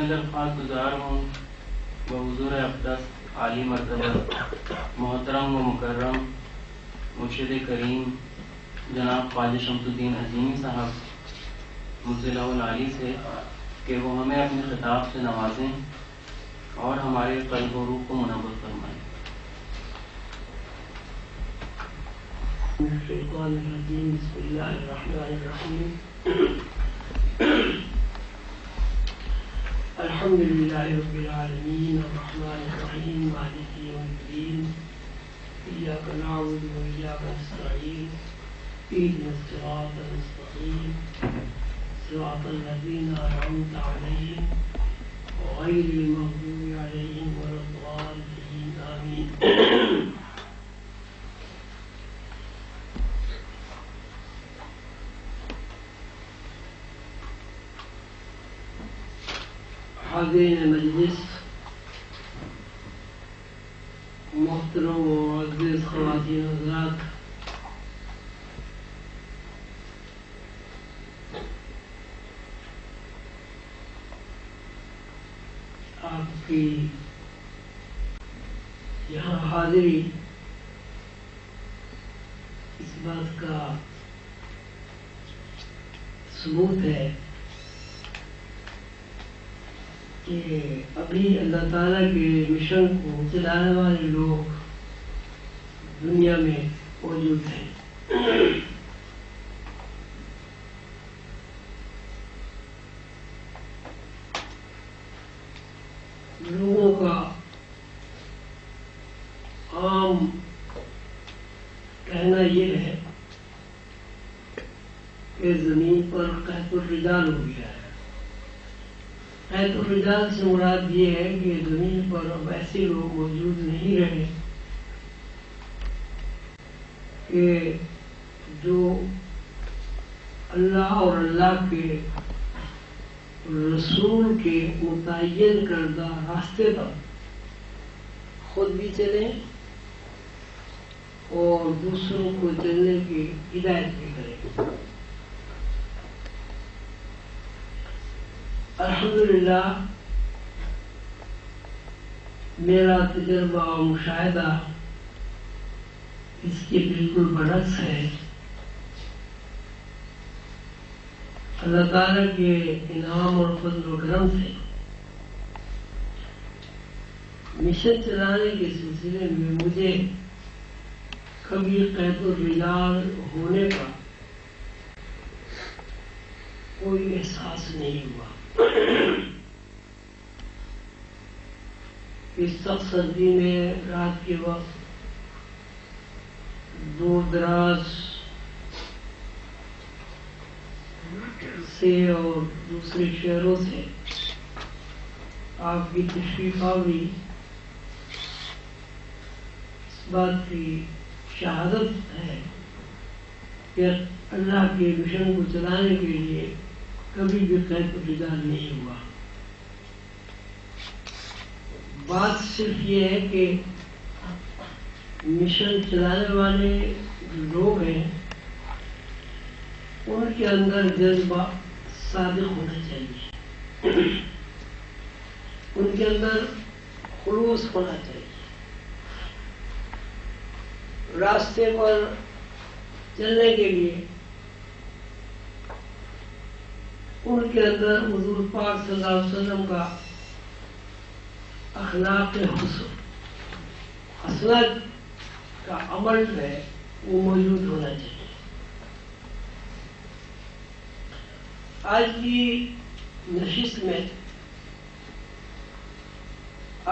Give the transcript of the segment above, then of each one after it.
میں درخواست گزار ہوں بحضور اقدس عالی مرتبہ محترم و مکرم مرشد کریم جناب خواجہ شمس الدین عظیمی صاحب مطلع العالی سے کہ وہ ہمیں اپنے خطاب سے نوازیں اور ہمارے قلب و روح کو منور فرمائیں۔ الشیطان الرجیم، بسم اللہ الرحمن الرحیم۔ الحمد للہ رب العالمین الرحمن الرحیم مالک یوم الدین ایاک نعبد و ایاک نستعین اهدنا الصراط المستقیم صراط الذین انعمت علیہم غیر المغضوب علیہم ولا الضالین آمین۔ حاضرین مجلس، محترم و معزز خواتین و حضرات، آپ کی یہاں حاضری اس بات کا ثبوت ہے کہ ابھی اللہ تعالیٰ کے مشن کو چلانے والے لوگ دنیا میں موجود ہیں۔ لوگوں کا عام کہنا یہ ہے کہ زمین پر قحط الرجال ہو گیا ہے۔ قحط الرجال سے مراد یہ ہے کہ زمین پر اب ایسے لوگ موجود نہیں رہے کہ جو اللہ اور اللہ کے رسول کے متعین کردہ راستے پر خود بھی چلیں اور دوسروں کو چلنے کی ہدایت بھی کریں۔ الحمدللہ میرا تجربہ و مشاہدہ اس کے بالکل برعکس ہے۔ اللہ تعالیٰ کے انعام اور فضل و کرم سے مشن چلانے کے سلسلے میں مجھے کبھی قحط الرجال ہونے کا کوئی احساس نہیں ہوا۔ اس سخت سردی میں رات کے وقت دور دراز سے اور دوسرے شہروں سے آپ کی تشریف آوری اس بات کی شہادت ہے کہ اللہ کے مشن کو چلانے کے لیے کبھی بھی قحط الرجال نہیں ہوا۔ بات صرف یہ ہے کہ مشن چلانے والے جو لوگ ہیں ان کے اندر جذبہ صادق ہونا چاہیے، ان کے اندر خلوص ہونا چاہیے، راستے پر چلنے کے لیے ان کے اندر حضور پاک صلی اللہ علیہ وسلم کا اخلاق حسن، اصلاح کا عمل ہے وہ موجود ہونا چاہیے۔ آج کی نشست میں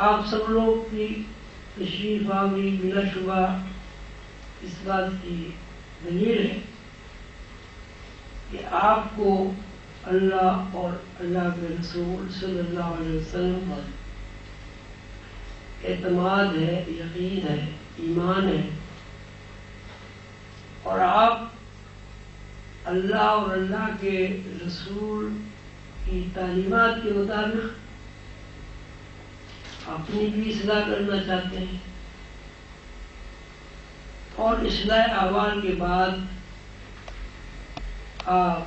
آپ سب لوگ کی تشریف آوری بلا شبہ اس بات کی دلیل ہے کہ آپ کو اللہ اور اللہ کے رسول صلی اللہ علیہ وسلم پر اعتماد ہے، یقین ہے، ایمان ہے، اور آپ اللہ اور اللہ کے رسول کی تعلیمات کے مطابق اپنی بھی اصلاح کرنا چاہتے ہیں اور اصلاح احوال کے بعد آپ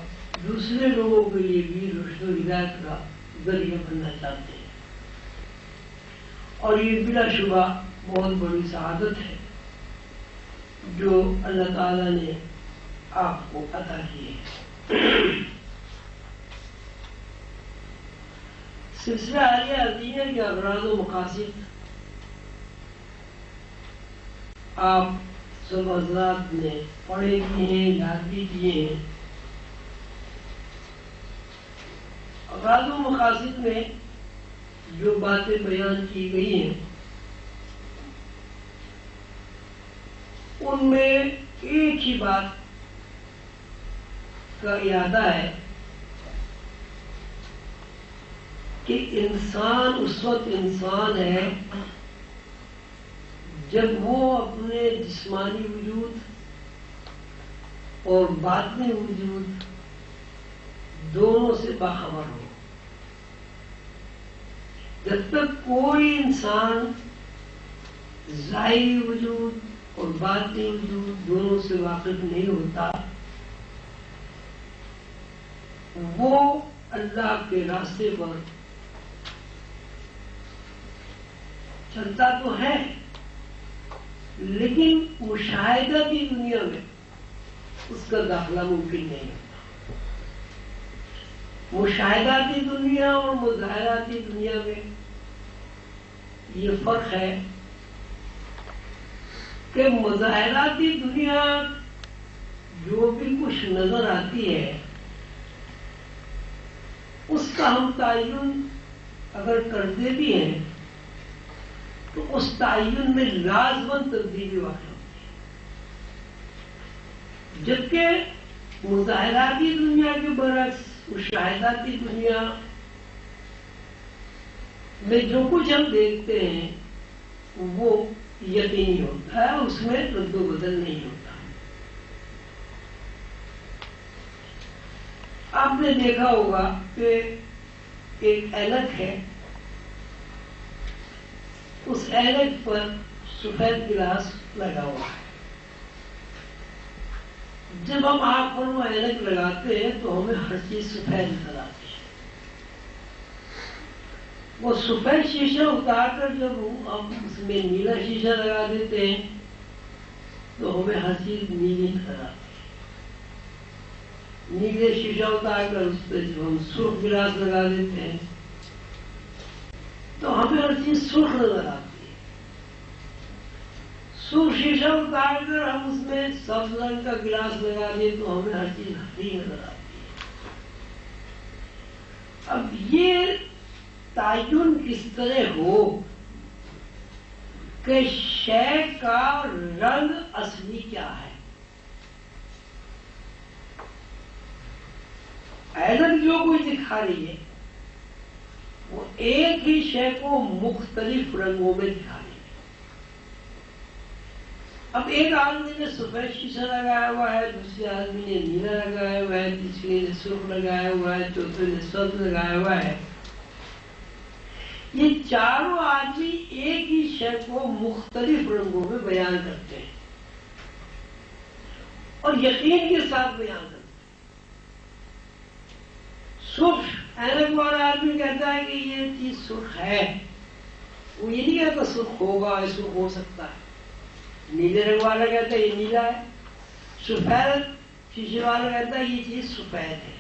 دوسرے لوگوں کے لیے بھی رشد و ہدایت کا ذریعہ بننا چاہتے ہیں، اور یہ بلا شبہ بہت بڑی سعادت ہے جو اللہ تعالیٰ نے آپ کو عطا کی ہے۔ سلسلہ عالیہ عظیمہ کے اغراض و مقاصد آپ سب حضرات نے پڑھے بھی ہیں، یاد بھی کیے ہیں۔ اغراض و مقاصد میں جو باتیں بیان کی گئی ہیں ان میں ایک ہی بات کا اعادہ ہے کہ انسان اس وقت انسان ہے جب وہ اپنے جسمانی وجود اور باطنی وجود دونوں سے باخبر ہو۔ جب تک کوئی انسان ظاہری وجود اور باطنی وجود دونوں سے واقف نہیں ہوتا، وہ اللہ کے راستے پر چلتا تو ہے لیکن مشاہدہ کی دنیا میں اس کا داخلہ ممکن نہیں ہوتا۔ مشاہداتی دنیا اور مظاہراتی دنیا میں یہ فرق ہے کہ مظاہراتی دنیا جو بھی کچھ نظر آتی ہے اس کا ہم تعین اگر کرتے بھی ہیں تو اس تعین میں لازماً تبدیلی واقع ہوتی ہے، جبکہ مظاہراتی دنیا کے برعکس مشاہداتی دنیا میں جو کچھ ہم دیکھتے ہیں وہ یقینی ہوتا ہے، اس میں رد و بدل نہیں ہوتا۔ آپ نے دیکھا ہوگا کہ ایک اینک ہے، اس اینک پر سفید گلاس لگا ہوا ہے۔ جب ہم آنکھ پر وہ اینک لگاتے ہیں تو ہمیں ہر چیز سفید نظر آتی ہے۔ وہ سفید شیشہ اتار کر جب ہم اس میں نیلا شیشہ لگا دیتے ہیں تو ہمیں ہر چیز نیلی نظر آتی ہے۔ نیلے شیشہ اتار کر اس پہ جب ہم سرخ گلاس لگا دیتے ہیں تو ہمیں ہر چیز سرخ نظر آتی ہے۔ سرخ شیشہ اتار کر ہم اس میں سبز رنگ کا گلاس لگا دیں تو ہمیں ہر چیز ہری نظر آتی ہے۔ اب یہ تعین کس طرح ہو کہ شے کا رنگ اصلی کیا ہے؟ اینک جو کچھ دکھا رہی ہے وہ ایک ہی شے کو مختلف رنگوں میں دکھا رہی ہے۔ اب ایک آدمی نے سفید شیشہ لگایا ہوا ہے، دوسرے آدمی نے نیلا لگایا ہوا ہے، تیسرے نے سرخ لگایا ہوا ہے، چوتھے نے سبز لگایا ہوا ہے۔ یہ چاروں آدمی ایک ہی شے کو مختلف رنگوں میں بیان کرتے ہیں اور یقین کے ساتھ بیان کرتے ہیں۔ سرخ اینک والا آدمی کہتا ہے کہ یہ چیز سرخ ہے، وہ یہ نہیں کہتا سرخ ہوگا، سرخ ہو سکتا ہے۔ نیلے رنگ والا کہتا ہے یہ نیلا ہے، سفید شیشے والا کہتا ہے یہ چیز سفید ہے۔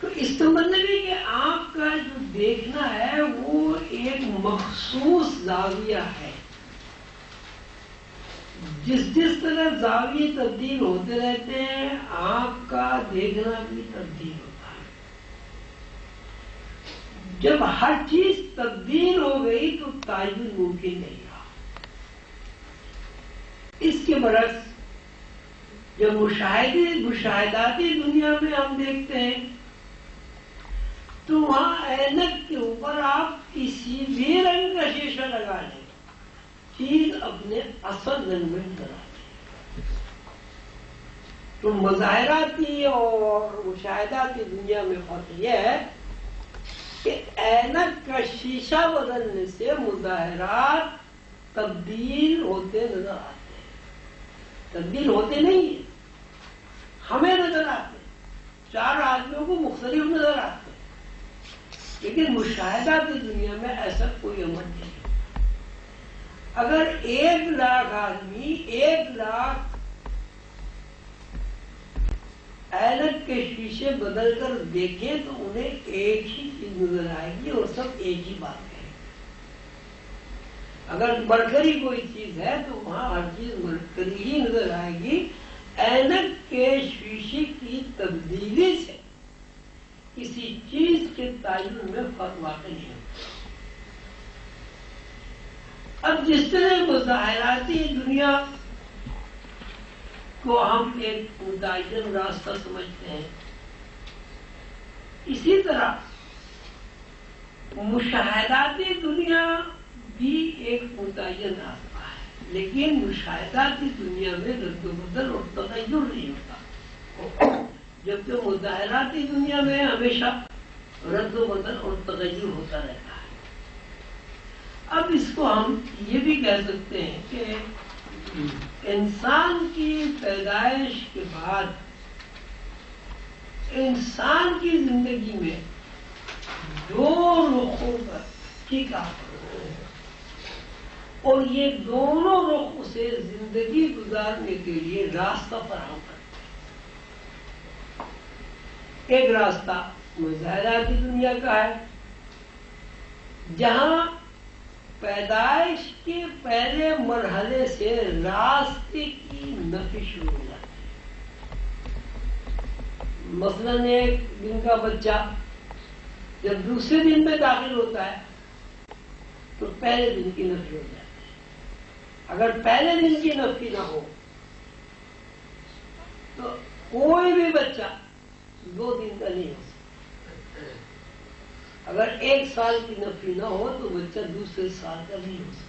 تو اس کا مطلب ہے کہ آپ کا جو دیکھنا ہے وہ ایک مخصوص زاویہ ہے۔ جس طرح زاویے تبدیل ہوتے رہتے ہیں آپ کا دیکھنا بھی تبدیل ہوتا ہے۔ جب ہر چیز تبدیل ہو گئی تو تعین ممکن نہیں رہا۔ اس کے برعکس جب مشاہداتی دنیا میں ہم دیکھتے ہیں تو وہاں اینک کے اوپر آپ کسی بھی رنگ کا شیشہ لگا لیں چیز اپنے اصل رنگ میں نظر آتی ہے۔ تو مظاہراتی اور مشاہداتی دنیا میں فرق یہ ہے کہ اینک کا شیشہ بدلنے سے مظاہرات تبدیل ہوتے نظر آتے ہیں، تبدیل ہوتے نہیں ہیں، ہمیں نظر آتے ہیں۔ چار آدمیوں کو مختلف نظر آتے ہیں، لیکن مشاہدہ کی دنیا میں ایسا کوئی عمل نہیں ہے۔ اگر 1,00,000 آدمی 1,00,000 اینک کے شیشے بدل کر دیکھیں تو انہیں ایک ہی چیز نظر آئے گی اور سب ایک ہی بات کہیں گے۔ اگر مرکری کوئی چیز ہے تو وہاں ہر چیز مرکری ہی نظر آئے گی۔ اینک کے شیشے کی تبدیلی سے کسی چیز کے تعین میں فرق واقع نہیں ہوتا۔ اب جس طرح مظاہراتی دنیا کو ہم ایک متعین راستہ سمجھتے ہیں، اسی طرح مشاہداتی دنیا بھی ایک متعین راستہ ہے، لیکن مشاہداتی دنیا میں رد و بدل اور تغیر نہیں ہوتا، جبکہ مظاہراتی دنیا میں ہمیشہ رد و بدل اور تغیر ہوتا رہتا ہے۔ اب اس کو ہم یہ بھی کہہ سکتے ہیں کہ انسان کی پیدائش کے بعد انسان کی زندگی میں دو رخوں پر ٹھیک اور یہ دونوں رخ اسے زندگی گزارنے کے لیے راستہ فراہم کرتے ہیں۔ ایک راستہ مظاہراتی دنیا کا ہے، جہاں پیدائش کے پہلے مرحلے سے راستے کی نفی شروع ہو جاتی ہے۔ مثلاً ایک دن کا بچہ جب دوسرے دن میں داخل ہوتا ہے تو پہلے دن کی نفی ہو جاتی ہے۔ اگر پہلے دن کی نفی نہ ہو تو کوئی بھی بچہ 2 دن کا نہیں ہو سکتا۔ اگر 1 سال کی نفی نہ ہو تو بچہ دوسرے سال کا نہیں ہو سکتا۔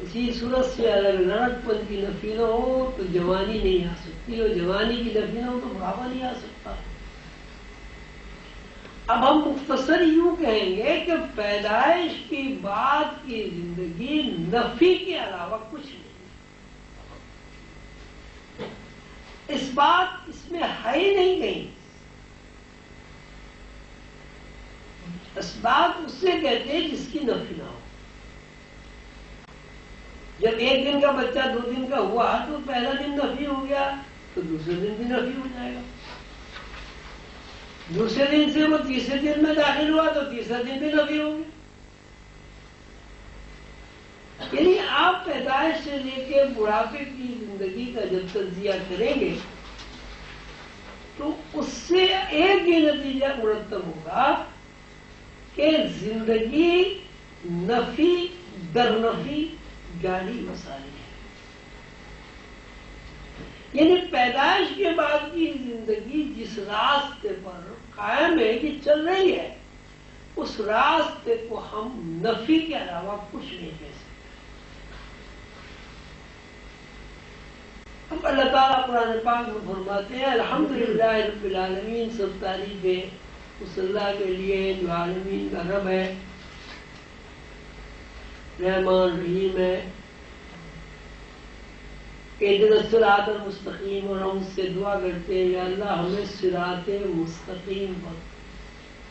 اسی صورت سے اگر لڑک پن کی نفی نہ ہو تو جوانی نہیں آ سکتی، اور جوانی کی نفی نہ ہو تو بڑھاپا نہیں آ سکتا۔ اب ہم مختصر یوں کہیں گے کہ پیدائش کی بعد کی زندگی نفی کے علاوہ کچھ نہیں۔ اس بات اس میں ہے ہی نہیں کہیں۔ اسباب اس سے کہتے ہیں جس کی نفی نہ ہو۔ جب 1 دن کا بچہ 2 دن کا ہوا تو پہلا دن نفی ہو گیا تو دوسرے دن بھی نفی ہو جائے گا۔ دوسرے دن سے وہ تیسرے دن میں داخل ہوا تو تیسرا دن بھی نفی ہو گیا۔ یعنی آپ پیدائش سے لے کے بڑھاپے کی زندگی کا جب تجزیہ کریں گے تو اس سے ایک ہی نتیجہ مرتب ہوگا کہ زندگی نفی در نفی جاری مسائل ہے۔ یعنی پیدائش کے بعد کی زندگی جس راستے پر قائم ہے کہ چل رہی ہے، اس راستے کو ہم نفی کے علاوہ کچھ نہیں کہہ سکتے۔ اب اللہ تعالیٰ قرآن پاک میں فرماتے ہیں الحمدللہ رب العالمین، سب تعریفیں اس اللہ کے لیے جو عالمین کا رب ہے، رحمان رحیم ہے۔ اہدنا الصراط المستقیم، اور ہم اس سے دعا کرتے ہیں یا اللہ ہمیں صراط مستقیم پر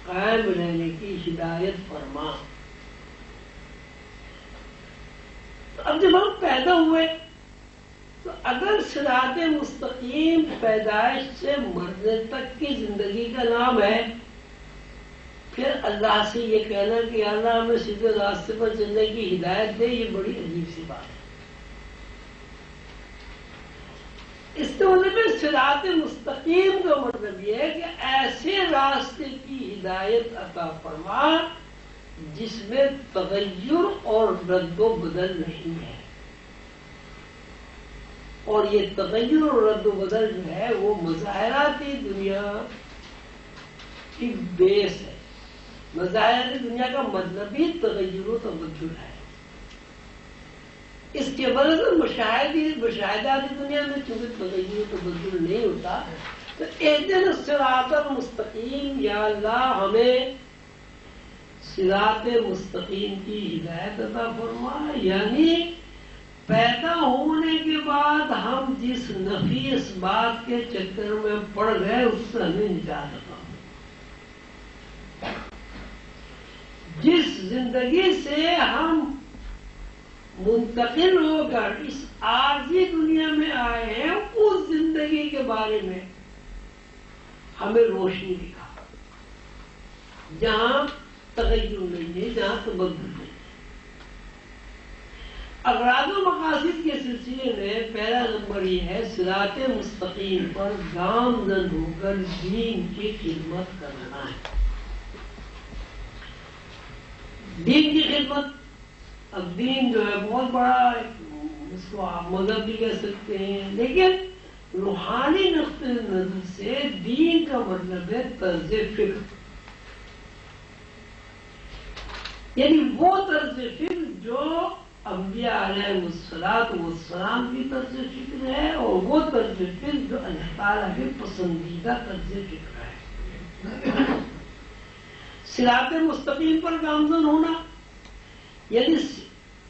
قائم رہنے کی ہدایت فرما۔ تو اب جب ہم پیدا ہوئے تو اگر صراط مستقیم پیدائش سے مرنے تک کی زندگی کا نام ہے، پھر اللہ سے یہ کہنا کہ اللہ ہمیں سیدھے راستے پر چلنے کی ہدایت دے، یہ بڑی عجیب سی بات ہے۔ اس کے مطلب صراط مستقیم کا مطلب یہ ہے کہ ایسے راستے کی ہدایت عطا فرما جس میں تغیر اور رد و بدل نہیں ہے۔ اور یہ تغیر اور رد و بدل جو ہے وہ مظاہراتی دنیا کی بیس ہے۔ مظاہراتی دنیا کا مطلب ہی تغیر و تبدل ہے۔ اس کے برعکس مشاہداتی دنیا میں چونکہ تغیر و تبدل نہیں ہوتا، تو اہدنا الصراط المستقیم، یا اللہ ہمیں صراط مستقیم کی ہدایت عطا فرما، یعنی پیدا ہونے کے بعد ہم جس نفیس بات کے چکر میں پڑ گئے اس سے ہمیں نجات عطا ہو. جس زندگی سے ہم منتقل ہو کر اس عارضی دنیا میں آئے ہیں اس زندگی کے بارے میں ہمیں روشنی دکھا، جہاں تغیر نہیں ہے، جہاں تبدل نہیں ہے. اغراض و مقاصد کے سلسلے میں پہلا نمبر یہ ہے صراط مستقیم پر گامزن ہو کر دین کی خدمت کرنا ہے. دین کی خدمت، اب دین جو ہے بہت بڑا، اس کو آپ مذہب بھی کہہ سکتے ہیں، لیکن روحانی نقطۂ نظر سے دین کا مطلب ہے طرز فکر، یعنی وہ طرز فکر جو انبیاء علیہ السلام کی طرز فکر ہے، اور وہ طرز فکر جو اللہ تعالیٰ کے پسندیدہ طرز فکر ہے. صراط مستقیم پر گامزن ہونا یعنی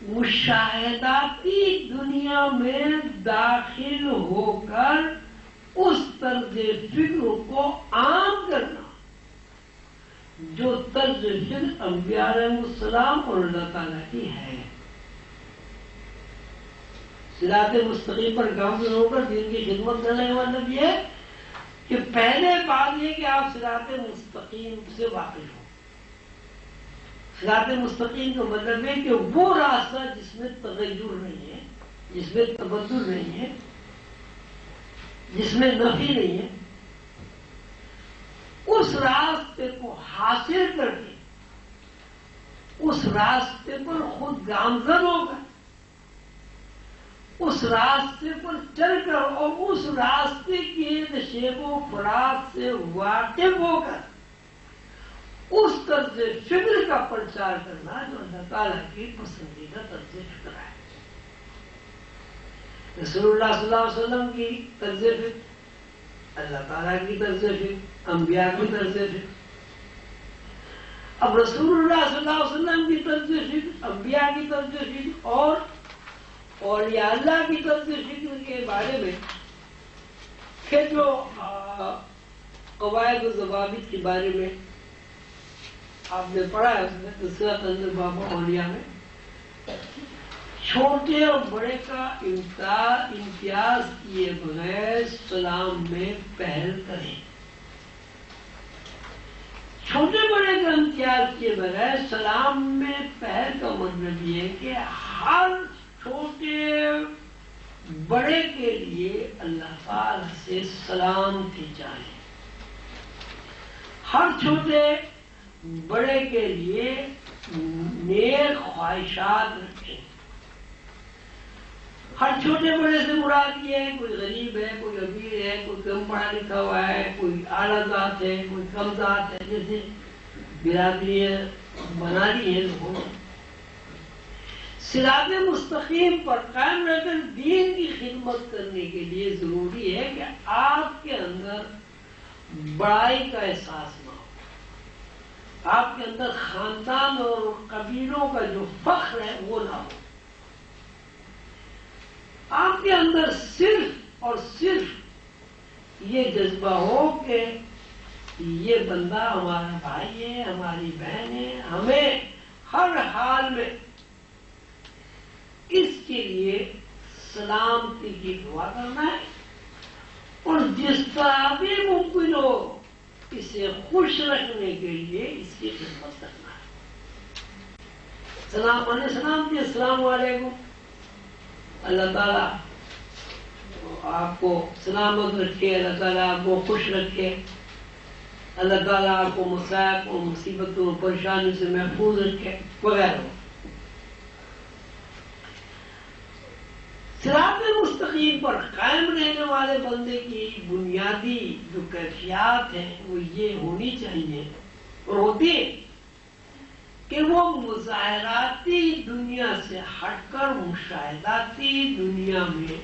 مشاہداتی دنیا میں داخل ہو کر اس طرز فکر کو عام کرنا جو طرز فکر انبیاء علیہ السلام اور اللہ تعالیٰ کی ہے. صراط مستقیم پر گامزن ہو کر دین کی خدمت کرنے کا مطلب یہ ہے کہ پہلے بات یہ کہ آپ صراط مستقیم سے واقف ہو. صراط مستقیم کا مطلب ہے کہ وہ راستہ جس میں تغیر نہیں ہے، جس میں تبدل نہیں ہے، جس میں نفی نہیں ہے، اس راستے کو حاصل کر کے اس راستے پر خود گامزن ہو کر اس راستے پر چل کر اور اس راستے کے نشیب و فراق سے واقف ہو کر اس طرز فکر کا پرچار کرنا جو اللہ تعالیٰ کی پسندیدہ طرز فکر ہے. رسول اللہ صلی اللہ علیہ وسلم کی طرز فکر، اللہ تعالیٰ کی طرز فکر، انبیاء کی طرز فکر. اب رسول اللہ صلی اللہ علیہ وسلم کی طرز فکر، انبیاء کی طرز فکر اور اولیاء اللہ کی طرز فکر کے بارے میں پھر جو قواعد و ضوابط کے بارے میں آپ نے پڑھا ہے، اس میں تذکرہ تنزل بابا اولیاء میں چھوٹے اور بڑے کا امتیاز کیے بغیر سلام میں پہل کریں. چھوٹے بڑے کا امتیاز کیے بغیر سلام میں پہل کا مطلب یہ ہے کہ ہر چھوٹے بڑے کے لیے اللہ تعالی سے سلام کی جائے. ہر چھوٹے بڑے کے لیے نیک خواہشات رکھیں. ہر چھوٹے بڑے سے مراد یہ ہے کوئی غریب ہے، کوئی امیر ہے، کوئی کم پڑھا لکھا ہوا ہے، کوئی اعلیٰ ذات ہے، کوئی کم ذات ہے، جیسے برادری بنا لی ہے لوگوں نے. صراط مستقیم پر قائم رہ کر دین کی خدمت کرنے کے لیے ضروری ہے کہ آپ کے اندر بڑائی کا احساس نہ ہو، آپ کے اندر خاندان اور قبیلوں کا جو فخر ہے وہ نہ ہو. آپ کے اندر صرف اور صرف یہ جذبہ ہو کہ یہ بندہ ہمارا بھائی ہے، ہماری بہن ہے، ہمیں ہر حال میں اس کے لیے سلامتی کی دعا کرنا ہے اور جس طرح بھی ممکن ہو اسے خوش رکھنے کے لیے اس کی خدمت کرنا ہے. سلام علیہ السلام کی السلام علیکم، اللہ تعالیٰ آپ کو سلامت رکھے، اللہ تعالیٰ آپ کو خوش رکھے، اللہ تعالیٰ آپ کو مصائب اور مصیبتوں اور پریشانی سے محفوظ رکھے وغیرہ. صراط مستقیم پر قائم رہنے والے بندے کی بنیادی جو کیفیات ہیں وہ یہ ہونی چاہیے اور ہوتی ہے کہ وہ مظاہراتی دنیا سے ہٹ کر مشاہداتی دنیا میں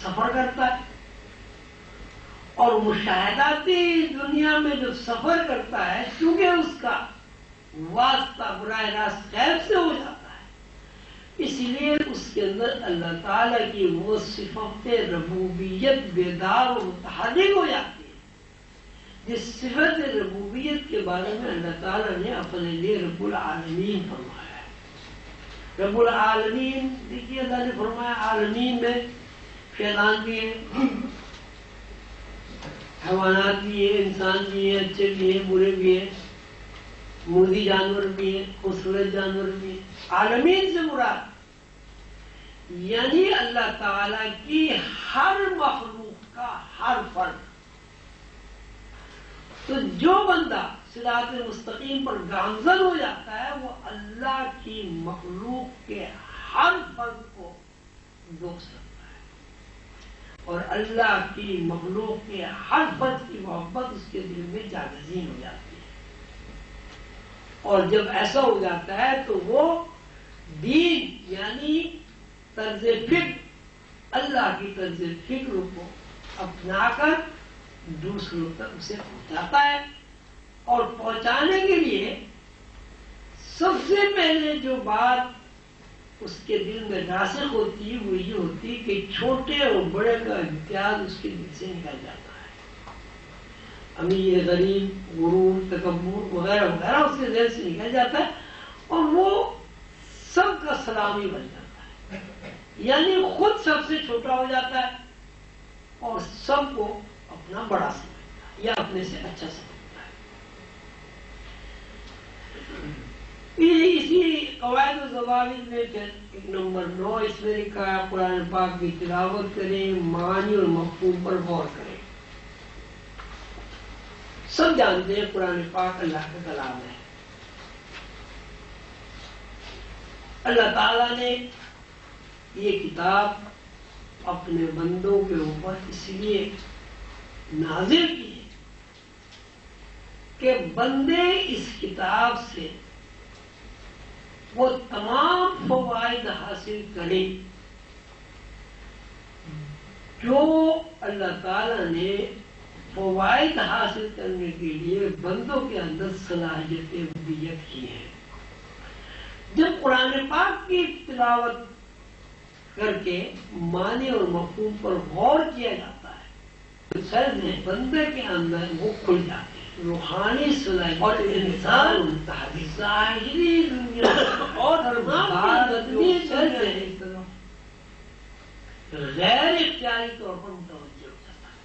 سفر کرتا ہے، اور مشاہداتی دنیا میں جو سفر کرتا ہے چونکہ اس کا واسطہ براہ راست غیب سے ہو جاتا ہے، اس لیے اس کے اندر اللہ تعالیٰ کی وہ صفت ربوبیت بیدار و متحرک ہو جاتی ہے، جس صفت ربوبیت کے بارے میں اللہ تعالیٰ نے اپنے لیے رب العالمین فرمایا ہے۔ رب العالمین، دیکھیے اللہ نے فرمایا عالمین میں شیطان بھی ہے، حیوانات بھی ہے، انسان بھی ہے، اچھے بھی ہیں، برے بھی ہیں، مردی جانور بھی ہیں، خوبصورت جانور بھی ہیں۔ عالمین سے مراد یعنی اللہ تعالیٰ کی ہر مخلوق کا ہر فرد۔ تو جو بندہ صراط مستقیم پر گامزن ہو جاتا ہے وہ اللہ کی مخلوق کے ہر فرد کو دوست رکھتا ہے، اور اللہ کی مخلوق کے ہر فرد کی محبت اس کے دل میں جاگزین ہو جاتی ہے۔ اور جب ایسا ہو جاتا ہے تو وہ دین یعنی طرز فکر، اللہ کی طرز فکر کو اپنا کر دوسروں تک اسے پہنچاتا ہے، اور پہنچانے کے لیے سب سے پہلے جو بات اس کے دل میں راسخ ہوتی ہے وہ یہ ہوتی ہے کہ چھوٹے اور بڑے کا امتیاز اس کے دل سے نکل جاتا ہے۔ امیر غریب غرور تکبر وغیرہ وغیرہ اس کے ذہن سے نکل جاتا ہے، اور وہ سب کا سلامی بن جاتا ہے، یعنی خود سب سے چھوٹا ہو جاتا ہے اور سب کو اپنا بڑا سمجھتا ہے یا اپنے سے اچھا سمجھتا ہے۔ اسی قواعد و ضوابط میں پھر ایک نمبر 9 اس میں لکھا ہے قرآن پاک کی تلاوت کریں، معانی اور مفہوم پر غور کریں۔ سب جانتے ہیں قرآن پاک اللہ کا کلام ہے۔ اللہ تعالیٰ نے یہ کتاب اپنے بندوں کے اوپر اس لیے نازل کی ہے کہ بندے اس کتاب سے وہ تمام فوائد حاصل کریں جو اللہ تعالیٰ نے فوائد حاصل کرنے کے لیے بندوں کے اندر صلاحیت ربوبیت کی ہے۔ جب قرآن پاک کی تلاوت کر کے معنی اور مفہوم پر غور کیا جاتا ہے تو سر بندے کے اندر وہ کھل جاتے ہیں، روحانی صلاحیت اور انسان ظاہری دنیا اور غیر اختیاری طور پر متوجہ ہو جاتا ہے۔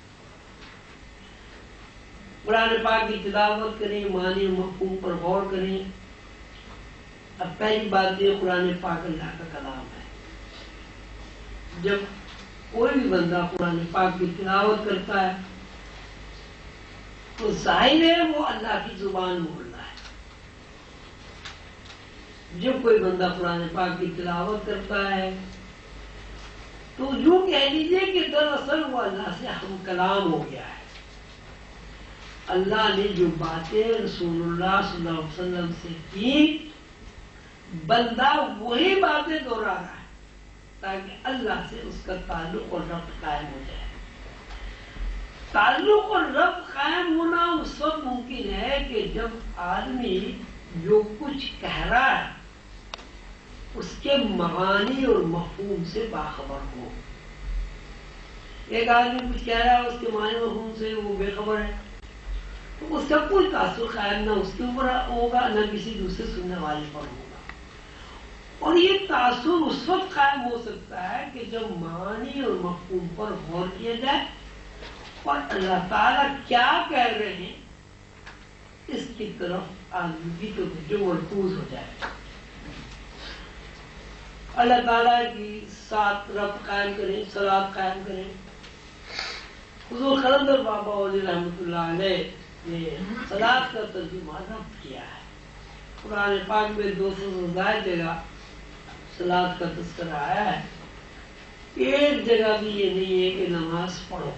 قرآن پاک کی تلاوت کریں، معنی اور مفہوم پر غور کریں۔ اب پہلی بات یہ قرآن پاک اللہ کا کلام ہے۔ جب کوئی بھی بندہ قرآن پاک کی تلاوت کرتا ہے تو ظاہر ہے وہ اللہ کی زبان بول رہا ہے۔ جب کوئی بندہ قرآن پاک کی تلاوت کرتا ہے تو یوں کہہ لیجیے کہ دراصل وہ اللہ سے ہم کلام ہو گیا ہے۔ اللہ نے جو باتیں رسول اللہ صلی اللہ علیہ وسلم سے کی بندہ وہی باتیں دوہرا رہا ہے تاکہ اللہ سے اس کا تعلق اور ربط قائم ہو جائے۔ تعلق اور ربط قائم ہونا اس وقت ممکن ہے کہ جب آدمی جو کچھ کہہ رہا ہے اس کے معانی اور مفہوم سے باخبر ہو۔ ایک آدمی کچھ کہہ رہا ہے اس کے معنی مفہوم سے وہ بے خبر ہے تو اس کا کوئی تاثر قائم نہ اس کے اوپر ہوگا نہ کسی دوسرے سننے والے پر ہوگا۔ اور یہ تاثر اس وقت قائم ہو سکتا ہے کہ جب معانی اور مفہوم پر غور کیا جائے اور اللہ تعالیٰ کیا کہہ رہے ہیں اس کی طرف آدمی کی توجہ مرکوز ہو جائے۔ اللہ تعالیٰ کی ساتھ ربط قائم کریں، صلات قائم کریں۔ حضور قلندر بابا علی رحمۃ اللہ علیہ نے صلات کا ترجمہ ربط کیا ہے۔ قرآن پاک میں 200 سے زائد جگہ صلات کا تذکرہ آیا ہے۔ ایک جگہ بھی یہ نہیں ہے کہ نماز پڑھو،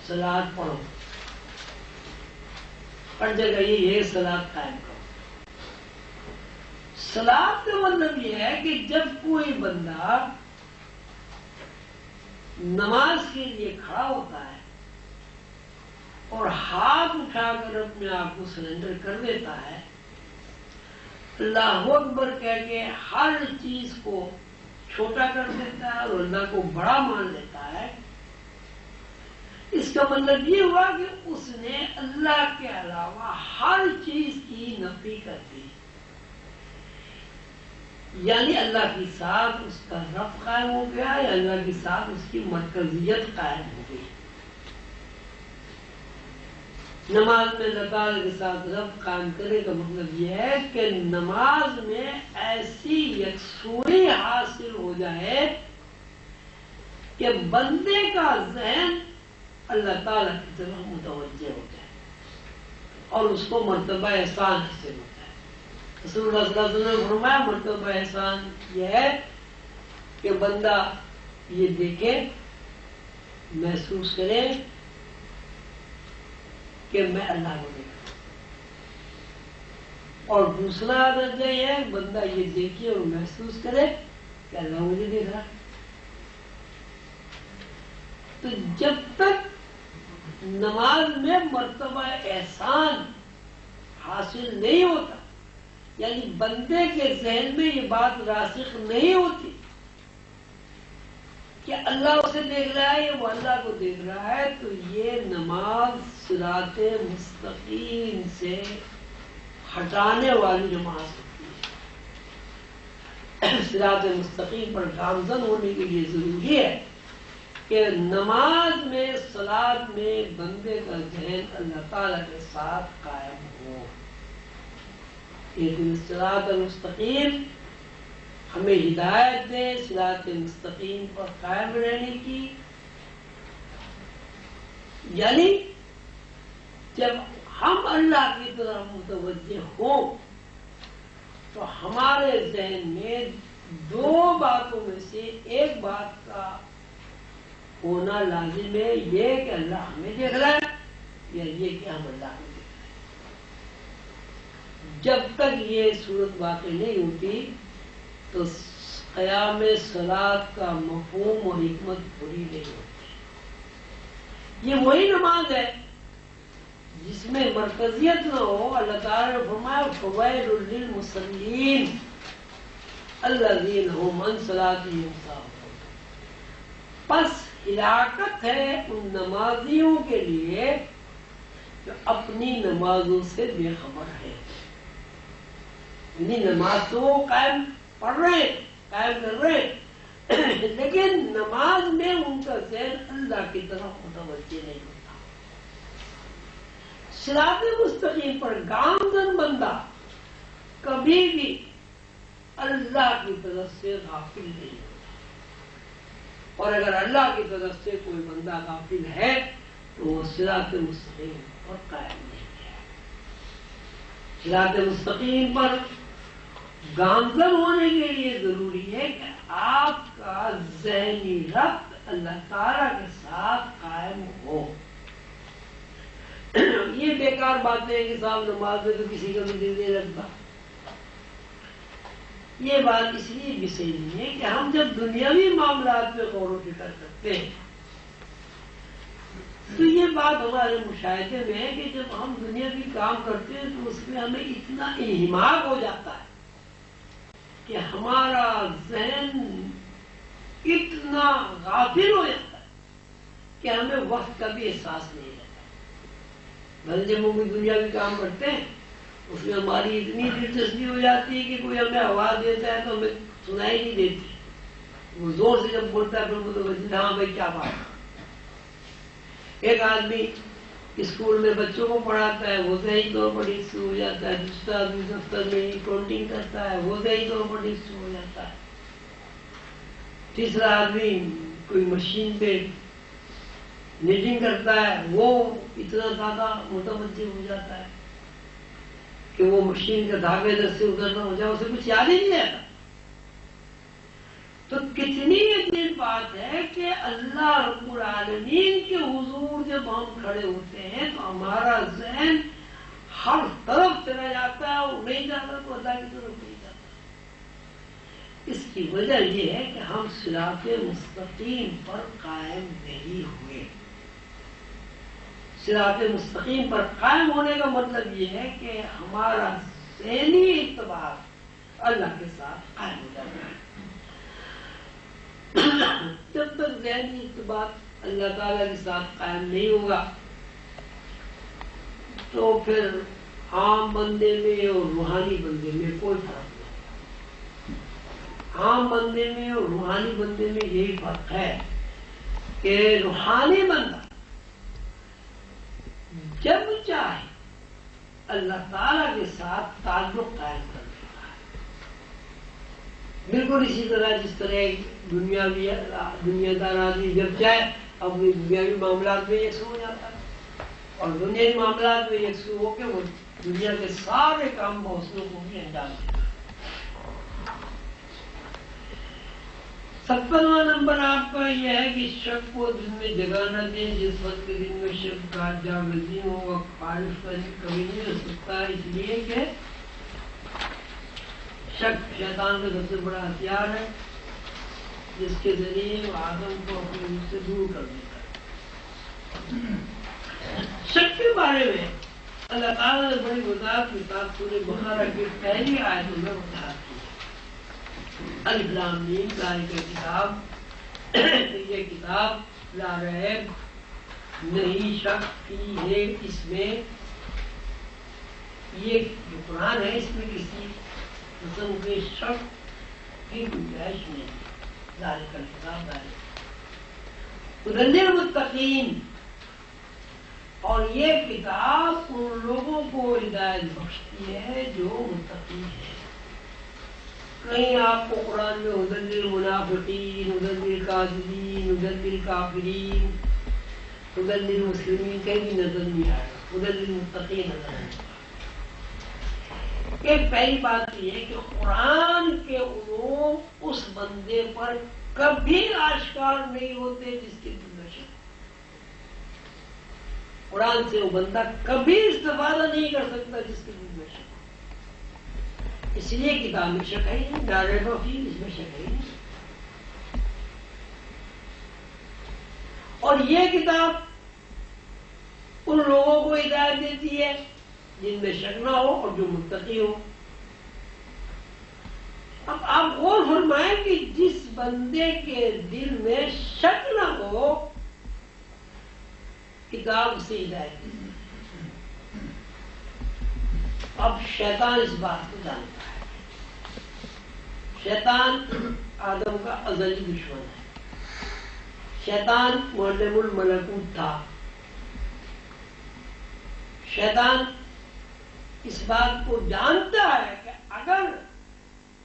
صلات پڑھو، ہر جگہ یہ ہے صلات قائم کرو۔ صلات کا مطلب یہ ہے کہ جب کوئی بندہ نماز کے لیے کھڑا ہوتا ہے اور ہاتھ اٹھا کر اپنے آپ کو سرنڈر کر دیتا ہے، اللہ اکبر کہہ کے ہر چیز کو چھوٹا کر دیتا ہے اور اللہ کو بڑا مان لیتا ہے، اس کا مطلب یہ ہوا کہ اس نے اللہ کے علاوہ ہر چیز کی نفی کر دی، یعنی اللہ کے ساتھ اس کا رب قائم ہو گیا یا اللہ کے ساتھ اس کی مرکزیت قائم ہو گئی۔ نماز میں اللہ تعالیٰ کے ساتھ رب قائم کرنے کا مطلب یہ ہے کہ نماز میں ایسی یکسوئی حاصل ہو جائے کہ بندے کا ذہن اللہ تعالیٰ کی طرف متوجہ ہو جائے اور اس کو مرتبہ احسان حاصل ہوتا ہے۔ رسول اللہ صلی اللہ علیہ وسلم نے فرمایا مرتبہ احسان یہ ہے کہ بندہ یہ دیکھے، محسوس کرے کہ میں اللہ کو دیکھ رہا ہوں، اور دوسرا درجہ یہ ہے بندہ یہ دیکھے اور محسوس کرے کہ اللہ مجھے دیکھ رہا ہے۔ تو جب تک نماز میں مرتبہ احسان حاصل نہیں ہوتا، یعنی بندے کے ذہن میں یہ بات راسخ نہیں ہوتی کہ اللہ اسے دیکھ رہا ہے یا وہ اللہ کو دیکھ رہا ہے، تو یہ نماز صراط مستقیم سے ہٹانے والی نماز ہوتی ہے۔ صراط مستقیم پر گامزن ہونے کے لیے ضروری ہے کہ نماز میں، صلاۃ میں بندے کا ذہن اللہ تعالیٰ کے ساتھ قائم ہو۔ لیکن صراط المستقیم ہمیں ہدایت دے صراط مستقیم پر قائم رہنے کی، یعنی جب ہم اللہ کی طرف متوجہ ہوں تو ہمارے ذہن میں دو باتوں میں سے ایک بات کا ہونا لازم ہے، یہ کہ اللہ ہمیں دیکھ رہا ہے یا یہ کہ ہم اللہ کو دیکھ رہے ہیں۔ جب تک یہ صورت واقع نہیں ہوتی تو قیام صلاۃ کا مفہوم اور حکمت پوری نہیں ہوتی۔ یہ وہی نماز ہے جس میں مرکزیت نہ ہو۔ اللہ تعالیٰ نے فرمایا فویل للمصلین الذین هم عن صلاتهم ساہون، پس ہلاکت ہے ان نمازیوں کے لیے جو اپنی نمازوں سے بے خبر ہے۔ یعنی نماز تو وہ قائم پڑھ رہے، قائم کر رہے، لیکن نماز میں ان کا ذہن اللہ کی طرف متوجہ نہیں ہوتا۔ صراط مستقیم پر گامزن بندہ کبھی بھی اللہ کی طرف سے غافل نہیں ہوتا، اور اگر اللہ کی طرف سے کوئی بندہ غافل ہے تو وہ صراط مستقیم پر قائم نہیں ہے۔ صراط مستقیم پر گامزن ہونے کے لیے ضروری ہے کہ آپ کا ذہنی ربط اللہ تعالیٰ کے ساتھ قائم ہو۔ یہ بیکار باتیں ہیں کہ صاحب نماز میں تو کسی کا بھی دل نہیں لگتا، یہ بات اس لیے بھی صحیح نہیں ہے کہ ہم جب دنیاوی معاملات میں غور و فکر کرتے ہیں تو یہ بات ہمارے مشاہدے میں ہے کہ جب ہم دنیاوی کام کرتے ہیں تو اس میں ہمیں اتنا انہماک ہو جاتا ہے کہ ہمارا ذہن اتنا غافل ہو جاتا ہے کہ ہمیں وقت کا بھی احساس نہیں رہتا۔ بھلے جب ہم دنیاوی کام کرتے ہیں اس میں ہماری اتنی دلچسپی ہو جاتی ہے کہ کوئی ہمیں آواز دیتا ہے تو ہمیں سنائی نہیں دیتی، وہ زور سے جب بولتا ہے پھر تو ہاں بھائی کیا بات ہے۔ ایک آدمی اسکول میں بچوں کو پڑھاتا ہے، وہ ذہنی طور پر ڈسٹرب ہو جاتا ہے۔ دوسرا آدمی دفتر میں اکاؤنٹنگ کرتا ہے، وہ ذہنی طور پر ڈسٹرب ہو جاتا ہے۔ تیسرا آدمی کوئی مشین پہ نیٹنگ کرتا ہے، وہ اتنا زیادہ متوجہ ہو جاتا ہے کہ وہ مشین کا دھاگے ادھر سے ادھر نہ ہو جائے، اسے کچھ یاد ہی نہیں رہتا۔ تو کتنی عجیب بات ہے کہ اللہ رب العالمین کے حضور جب ہم کھڑے ہوتے ہیں تو ہمارا ذہن ہر طرف چلا جاتا ہے، اور نہیں جاتا تو اللہ کی طرف نہیں جاتا۔ اس کی وجہ یہ ہے کہ ہم صراط مستقیم پر قائم نہیں ہوئے۔ صراط مستقیم پر قائم ہونے کا مطلب یہ ہے کہ ہمارا ذہنی ارتباط اللہ کے ساتھ قائم ہو جاتا ہے۔ جب تک ذہنی ارتباط اللہ تعالیٰ کے ساتھ قائم نہیں ہوگا تو پھر عام بندے میں اور روحانی بندے میں کوئی فرق نہیں. عام بندے میں اور روحانی بندے میں یہی فرق ہے کہ روحانی بندہ جب چاہے اللہ تعالیٰ کے ساتھ تعلق قائم کر دیتا ہے. بالکل اسی طرح جس طرح دنیا دار آدمی جب چاہے اپنی دنیاوی معاملات میں یکسو ہو جاتا ہے اور دنیاوی معاملات میں یکسو ہو کے وہ دنیا کے سارے کام بحسنوں کو بھی انجام دیتا ہے. 56واں نمبر آپ کا یہ ہے کہ شک کو دل میں جگہ نہ دیں. جس وقت کے دل میں شک کا جاگزی ہو وہ خارج کبھی نہیں ہو سکتا، اس لیے کہ شک شیطان کا سب سے بڑا ہتھیار ہے جس کے ذریعے وہ آدم کو اپنے روح سے دور کر دیتا ہے. شک کے بارے میں اللہ تعالیٰ نے بڑی وضاحت کے ساتھ سورہ بقرہ کی پہلی آیتوں میں وضاحت کی. الف لام میم ذالک کتاب، یہ کتاب لا ریب نہیں شک کی ہے اس میں. یہ جو قرآن ہے اس میں کسی قسم کے شک کی گنجائش نہیں. ذالک کتاب ہدی للمتقین، اور یہ کتاب ان لوگوں کو ہدایت بخشتی ہے جو متقی ہے. کہیں آپ کو قرآن میں ہدی للمنافقین، ہدی للکاذبین، ہدی للکافرین، ہدی للمسلمین کہیں بھی نظر نہیں آئے گا. ہدی للمتقین نظر آئے گا. ایک پہلی بات یہ ہے کہ قرآن کے علوم اس بندے پر کبھی آشکار نہیں ہوتے جس کے دل میں شک. قرآن سے وہ بندہ کبھی استفادہ نہیں کر سکتا جس کے دل میں شک. اس لیے کتاب میں شک ہے نہیں، ڈائریکٹ وفیل اس میں شک ہے نہیں. اور یہ کتاب ان لوگوں کو ہدایت دیتی ہے جن میں شک نہ ہو اور جو متقی ہو. اب آپ غور فرمائیں کہ جس بندے کے دل میں شک نہ ہو کتاب سے ہدایت دیتی ہے. اب شیطان اس بات کو جانتا ہے. شیطان آدم کا ازلی دشمن ہے. شیطان معلم الملکوت تھا. شیطان اس بات کو جانتا ہے کہ اگر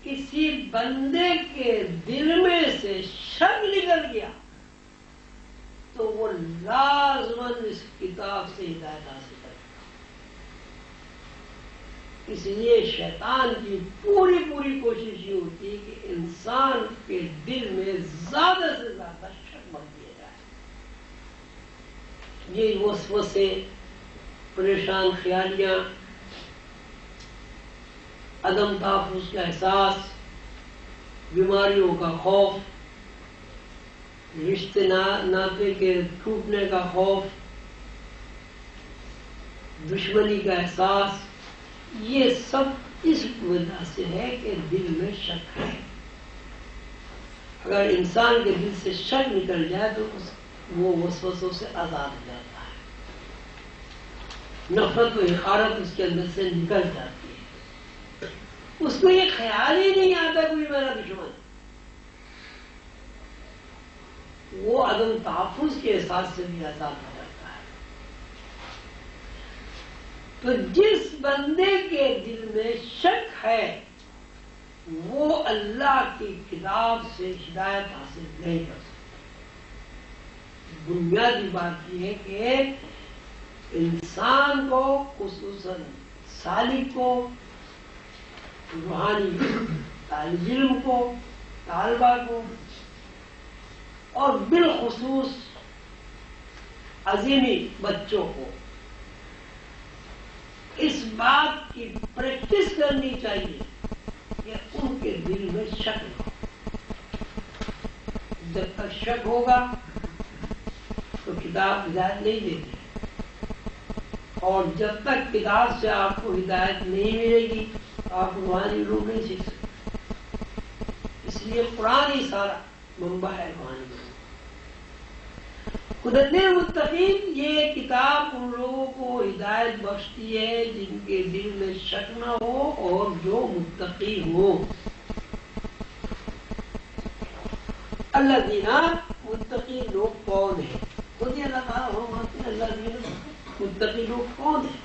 کسی بندے کے دل میں سے شک نکل گیا تو وہ لازماً اس کتاب سے ہدایت حاصل کرے. اس لیے شیطان کی پوری کوشش یہ ہوتی ہے کہ انسان کے دل میں زیادہ سے زیادہ شک بن دیا جائے. یہ وسوسے، پریشان خیالیاں، عدم تحفظ کا احساس، بیماریوں کا خوف، رشتے ناطے کے ٹوٹنے کا خوف، دشمنی کا احساس، یہ سب اس وجہ سے ہے کہ دل میں شک ہے. اگر انسان کے دل سے شک نکل جائے تو وہ وسوسوں سے آزاد ہو جاتا ہے. نفرت و حقارت اس کے اندر سے نکل جاتی ہے. اس کو یہ خیال ہی نہیں آتا کوئی میرا دشمن. وہ عدم تحفظ کے احساس سے بھی آزاد ہو جاتا ہے. تو جس بندے کے دل میں شک ہے وہ اللہ کی کتاب سے ہدایت حاصل نہیں کر سکتا. بنیادی بات یہ ہے کہ انسان کو، خصوصاً سالک کو، روحانی طالب علم کو، طالبہ کو، اور بالخصوص عظیمی بچوں کو اس بات کی پریکٹس کرنی چاہیے کہ ان کے دل میں شک نہ ہو. جب تک شک ہوگا تو کتاب ہدایت نہیں دیتی، اور جب تک کتاب سے آپ کو ہدایت نہیں ملے گی آپ روحانی علوم نہیں سیکھ سکتے. اس لیے قرآن ہی سارا منبع ہے روحانی علوم۔ قدرت متقین یہ کتاب ان لوگوں کو ہدایت بخشتی ہے جن کے دل میں شک نہ ہو اور جو متقی ہو۔ اللہ دینا متقی لوگ کون ہیں؟ خود ہی اللہ تعالیٰ فرماتے ہیں اللہ دینا متقی لوگ کون ہیں؟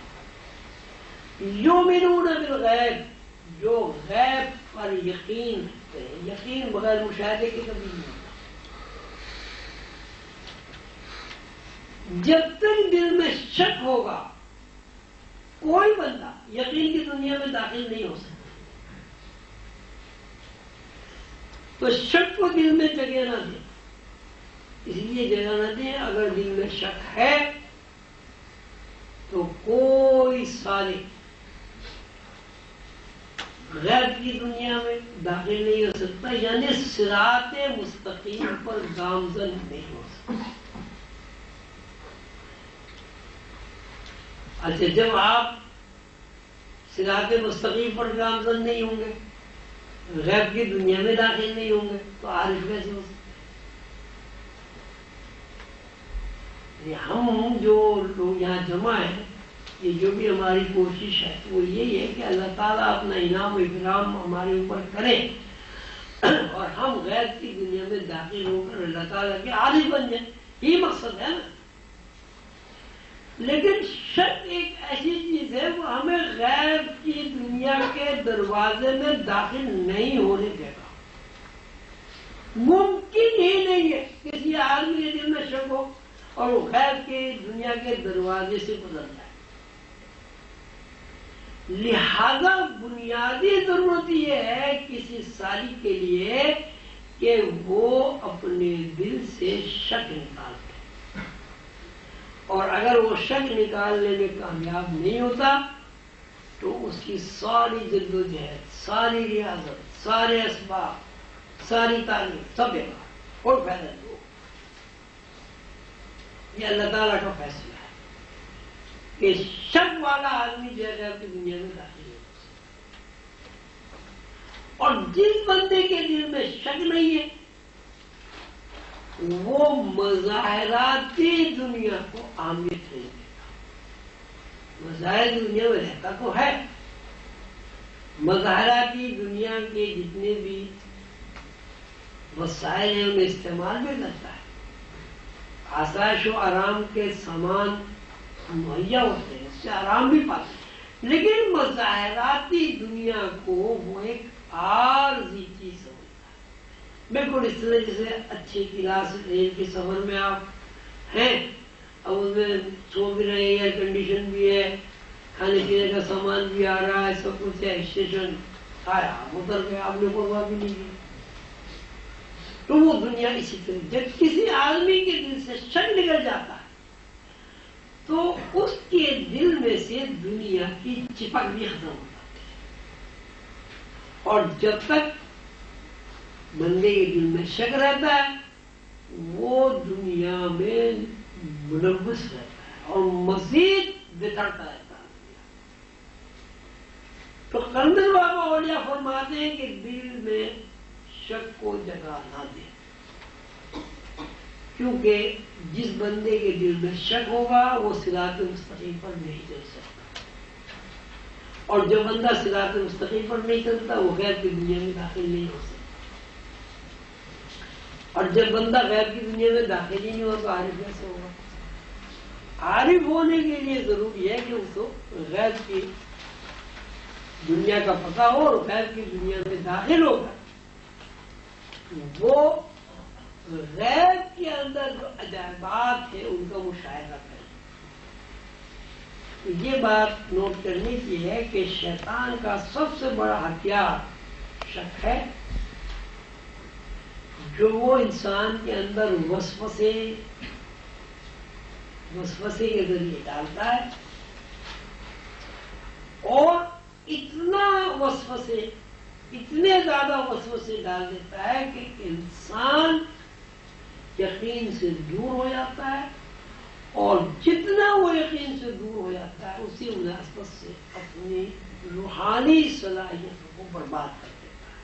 یؤمنون بالغیب، جو غیب پر یقین رکھتے ہیں۔ یقین بغیر مشاہدے کے کبھی نہیں ہوتا۔ جب تک دل میں شک ہوگا کوئی بندہ یقین کی دنیا میں داخل نہیں ہو سکتا۔ تو شک کو دل میں جگہ نہ دیں، اس لیے جگہ نہ دیں اگر دل میں شک ہے تو کوئی سالک غیب کی دنیا میں داخل نہیں ہو سکتا، یعنی صراط مستقیم پر گامزن نہیں ہو سکتا۔ اچھا، جب آپ صراط مستقیم پر گامزن نہیں ہوں گے، غیب کی دنیا میں داخل نہیں ہوں گے، تو عارف کیسے ہو سکتے؟ ہم جو لوگ یہاں جمع ہیں، یہ جو بھی ہماری کوشش ہے وہ یہی ہے کہ اللہ تعالیٰ اپنا انعام و اکرام ہمارے اوپر کرے اور ہم غیب کی دنیا میں داخل ہو کر اللہ تعالیٰ کے عارف بن جائیں، یہ مقصد ہے نا۔ لیکن شک ایک ایسی چیز ہے وہ ہمیں غیب کی دنیا کے دروازے میں داخل نہیں ہونے دے گا۔ ممکن ہی نہیں ہے کسی آدمی کے دل میں شک ہو اور وہ غیب کی دنیا کے دروازے سے گزر جائے۔ لہذا بنیادی ضرورت یہ ہے کسی سالک کے لیے کہ وہ اپنے دل سے شک نکال دے، اور اگر وہ شک نکالنے میں کامیاب نہیں ہوتا تو اس کی ساری جدوجہد، ساری ریاضت، سارے اسباب، ساری تعلیم سب بیکار، کوئی فائدہ نہیں ہو۔ یہ اللہ تعالیٰ کا فیصلہ ہے کہ شک والا آدمی جو ہے غیب کی دنیا میں داخل ہو، اور جس بندے کے دل میں شک نہیں ہے وہ مظاہراتی دنیا کو اہمیت نہیں دیتا۔ مظاہر دنیا میں رہتا تو ہے، مظاہراتی دنیا کے جتنے بھی وسائل ہیں انہیں استعمال بھی کرتا ہے، آسائش و آرام کے سامان مہیا ہوتے ہیں، اس سے آرام بھی پاتے ہیں، لیکن مظاہراتی دنیا کو وہ ایک عارضی چیز سمجھتا ہے۔ بالکل اس طرح جیسے اچھی کلاس ریل کے سفر میں آپ ہیں، اب اس میں سو بھی رہے ہیں، ایئر کنڈیشن بھی ہے، کھانے پینے کا سامان بھی آ رہا ہے، سب کچھ ہے، اسٹیشن آیا اتر گئے، آپ نے پرواہ بھی نہیں کی۔ تو وہ دنیا اسی طرح جب کسی آدمی کے دل سے شک نکل جاتا ہے تو اس کے دل میں سے دنیا کی چپک بھی ختم ہو جاتی ہے، اور جب تک بندے کے دل میں شک رہتا ہے وہ دنیا میں ملوث رہتا ہے اور مزید بکھرتا رہتا ہے۔ تو قلندر بابا اولیاء فرماتے ہیں کہ دل میں شک کو جگہ نہ دے، کیونکہ جس بندے کے دل میں شک ہوگا وہ صراط مستقیم پر نہیں چل سکتا، اور جو بندہ صراط مستقیم پر نہیں چلتا وہ غیب کی دنیا میں داخل نہیں ہو سکتا، اور جب بندہ غیب کی دنیا میں داخل ہی نہیں ہو تو عارف کیسے ہوگا؟ عارف ہونے کے لیے ضروری ہے کہ اس کو غیب کی دنیا کا پتہ ہو اور غیب کی دنیا میں داخل ہوگا، وہ غیب کے اندر جو عجائبات ہیں ان کا مشاہدہ کرے۔ یہ بات نوٹ کرنے کی ہے کہ شیطان کا سب سے بڑا ہتھیار شک ہے، جو وہ انسان کے اندر وسوسے کے ذریعے ڈالتا ہے، اور اتنے زیادہ وسوسے ڈال دیتا ہے کہ انسان یقین سے دور ہو جاتا ہے، اور جتنا وہ یقین سے دور ہو جاتا ہے اسی مناسبت سے اپنی روحانی صلاحیتوں کو برباد کر دیتا ہے۔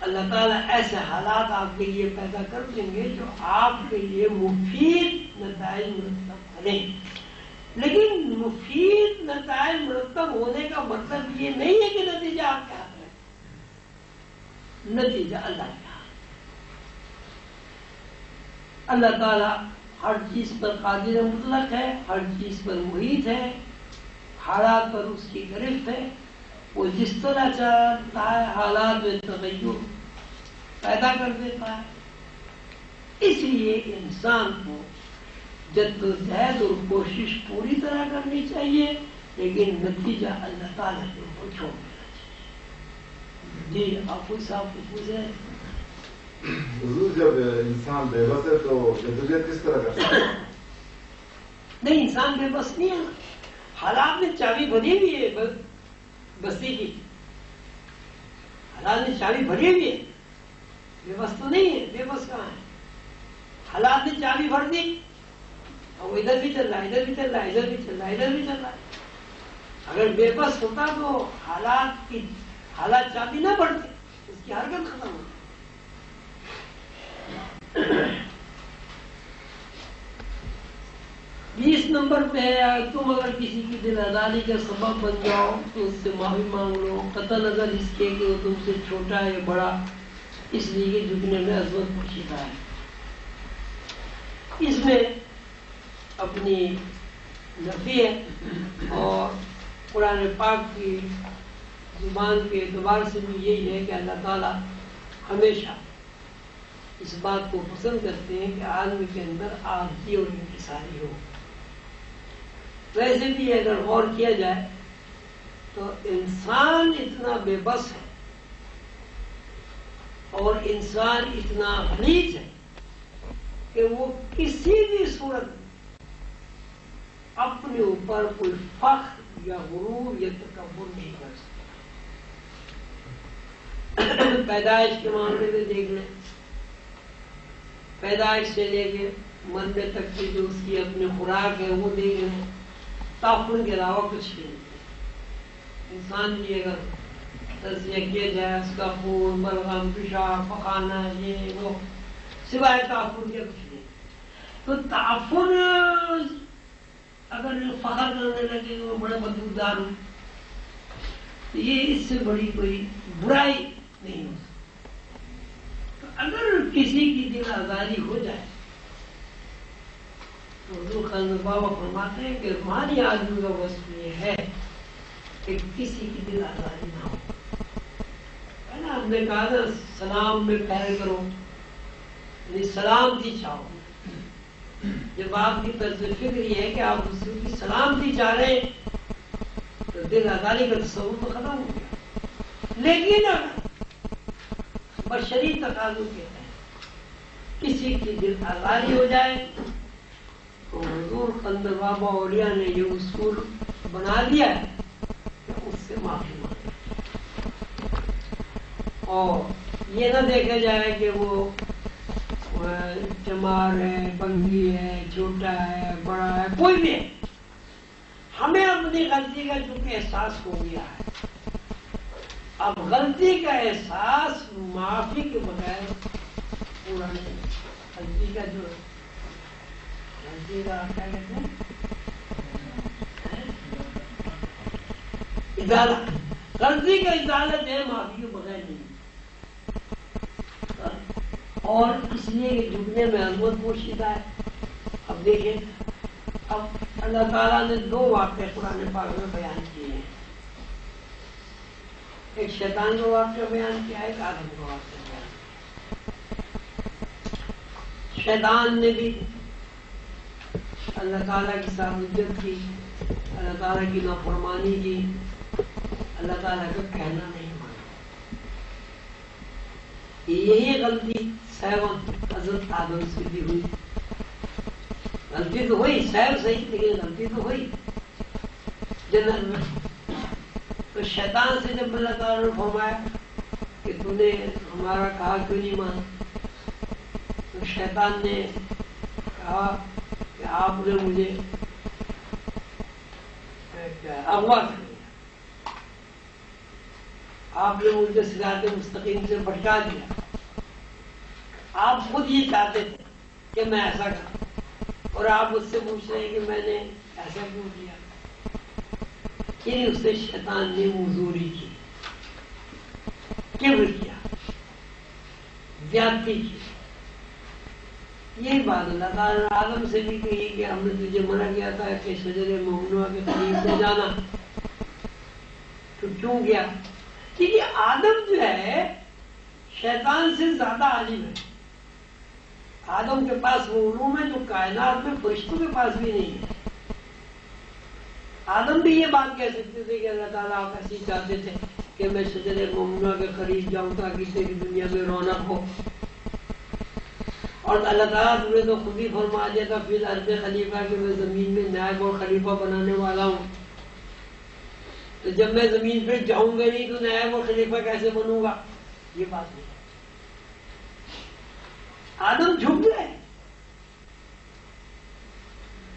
اللہ تعالیٰ ایسے حالات آپ کے لیے پیدا کر دیں گے جو آپ کے لیے مفید نتائج مرتب کریں. لیکن مفید نتائج مرتب ہونے کا مطلب یہ نہیں ہے کہ نتیجہ آپ کے ہاتھ ہے. نتیجہ اللہ کے ہاتھ. اللہ تعالیٰ ہر چیز پر قادر مطلق ہے، ہر چیز پر محیط ہے، حالات پر اس کی گرفت ہے. وہ جس طرح چاہتا ہے حالات میں تغیر پیدا کر دیتا ہے. اس لیے انسان کو جدوجہد اور کوشش پوری طرح کرنی چاہیے، لیکن نتیجہ اللہ تعالیٰ کے اوپر چھوڑ دینا چاہیے. جی آپ کوئی صاحب کچھ پوچھیں؟ حضور جب انسان بے بس ہے تو جدوجہد کس طرح کر سکتا ہے؟ نہیں، انسان بے بس نہیں ہے. حالات میں چابی بھری ہوئی ہے بستی کی. حالات میں چابی بھری ہوئی ہے، بے بس تو نہیں ہے. بے بس کہاں ہے؟ حالات نے چابی بھر دی، اور وہ ادھر بھی چل رہا ہے، ادھر بھی چل رہا ہے، ادھر بھی چل رہا ہے، ادھر بھی چل رہا ہے. اگر بے بس ہوتا تو حالات چابی نہ بڑھتے، اس کی حرکت ختم ہوتی. 20 نمبر پہ ہے، تم اگر کسی کی دل آزاری کا سبب بن جاؤ تو اس سے معافی مانگ لو، قطع نظر اس کے کہ وہ تم سے چھوٹا ہے بڑا، اس لیے کہ جھکنے میں عظمت پوشیدہ ہے. اس میں اپنی نفی ہے، اور قرآن پاک کی زبان کے اعتبار سے بھی یہی ہے کہ اللہ تعالیٰ ہمیشہ اس بات کو پسند کرتے ہیں کہ آدمی کے اندر عاجزی اور انکساری ہو. ویسے بھی اگر غور کیا جائے تو انسان اتنا بے بس ہے اور انسان اتنا غلیظ ہے کہ وہ کسی بھی صورت میں اپنے اوپر کوئی فخر یا غرور یا تکبر نہیں کر سکتا. پیدائش کے معاملے میں دیکھ لیں، پیدائش سے لے کے مرنے تک کی جو اس کی اپنی خوراک ہے وہ دیکھ لیں، تعفن کے علاوہ کچھ بھی نہیں. انسان کی اگر تجزیہ کیا جائے، اس کا خون، بلغم، پیشاب، پخانا، یہ وہ، سوائے تعفن کے کچھ نہیں. تو تعفن اگر فخر کرنے لگے تو بڑے بدبودار ہوں، تو یہ اس سے بڑی کوئی برائی نہیں ہو سکتی. اگر کسی کی دل آزاری ہو جائے تو حضور خان بابا فرماتے ہیں کہ روحانی آدمی کا وصف یہ ہے کہ کسی کی دل آزاری نہ ہو. ہے نا، ہم نے کہا نا سلام میں پہل کرو، یعنی سلامتی چاہو. جب آپ کی طرز فکر یہ ہے کہ آپ دوسروں کی سلامتی چاہ رہے ہیں تو دل آزاری کا تصور تو ختم ہو گیا. لیکن بشری تقاضوں کے تحت کسی کی دل آزاری ہو جائے تو حضور قندر بابا اولیاء نے یہ اصول بنا دیا ہے کہ اس سے معافی مانگے، اور یہ نہ دیکھا جائے کہ وہ چمار ہے، بنگی ہے، چھوٹا ہے، بڑا ہے، کوئی بھی ہے. ہمیں اپنی غلطی کا چونکہ احساس ہو گیا ہے، اب غلطی کا احساس معافی کے بغیر پورا نہیں. غلطی کا جو غلطی کا کیا کہتے ہیں ازالہ، غلطی کا ازالت ہے، معافی کے بغیر نہیں. اور اس لیے کہ جھکنے میں عظمت پوشیدہ ہے. اب دیکھیں، اب اللہ تعالیٰ نے 2 واقعے قرآن پاک میں بیان کیے ہیں. ایک شیطان کا واقعہ بیان کیا ہے، ایک آدم کا واقعہ بیان کیا. شیطان نے بھی اللہ تعالیٰ کی سابقت کی، اللہ تعالیٰ کی نافرمانی کی، اللہ تعالیٰ کا کہنا نہیں مانا. یہی غلطی حضرت آدم سے بھی ہوئی. غلطی تو ہوئی، سیر صحیح لیکن غلطی تو ہوئی جنت میں. تو شیطان سے جب اللہ تعالیٰ نے فرمایا کہ تو نے ہمارا کہا کیوں نہیں مانا، تو شیطان نے کہا کہ آپ نے مجھے اغوا کر دیا. آپ نے مجھے صراط مستقیم سے بھٹکا دیا. آپ خود یہ چاہتے تھے کہ میں ایسا کروں اور آپ مجھ سے پوچھ رہے ہیں کہ میں نے ایسا کیوں کیا. یعنی اس سے شیطان نے مزوری کی, کبر کیا, زیادتی کی. یہی بات اللہ تعالیٰ نے آدم سے بھی کہی کہ ہم نے تجھے منع کیا تھا کہ شجر ممنوع کے قریب نہ جانا, تو کیوں گیا؟ کیونکہ آدم جو ہے شیطان سے زیادہ عالم ہے. آدم کے پاس وہ علوم ہے جو کائنات میں فرشتوں کے پاس بھی نہیں ہے. آدم بھی یہ بات کہہ سکتے تھے کہ اللہ تعالیٰ آپ ایسی چاہتے تھے کہ میں شجر ممنوع کے قریب جاؤں تاکہ تیری دنیا میں رونق ہو. اور اللہ تعالیٰ تمہیں تو خود ہی فرما دیا تھا فی الارض خلیفہ کہ میں زمین میں نائب اور خلیفہ بنانے والا ہوں. تو جب میں زمین پہ جاؤں گا نہیں تو نائب اور خلیفہ کیسے بنوں گا؟ یہ بات نہیں. آدم جھک گئے.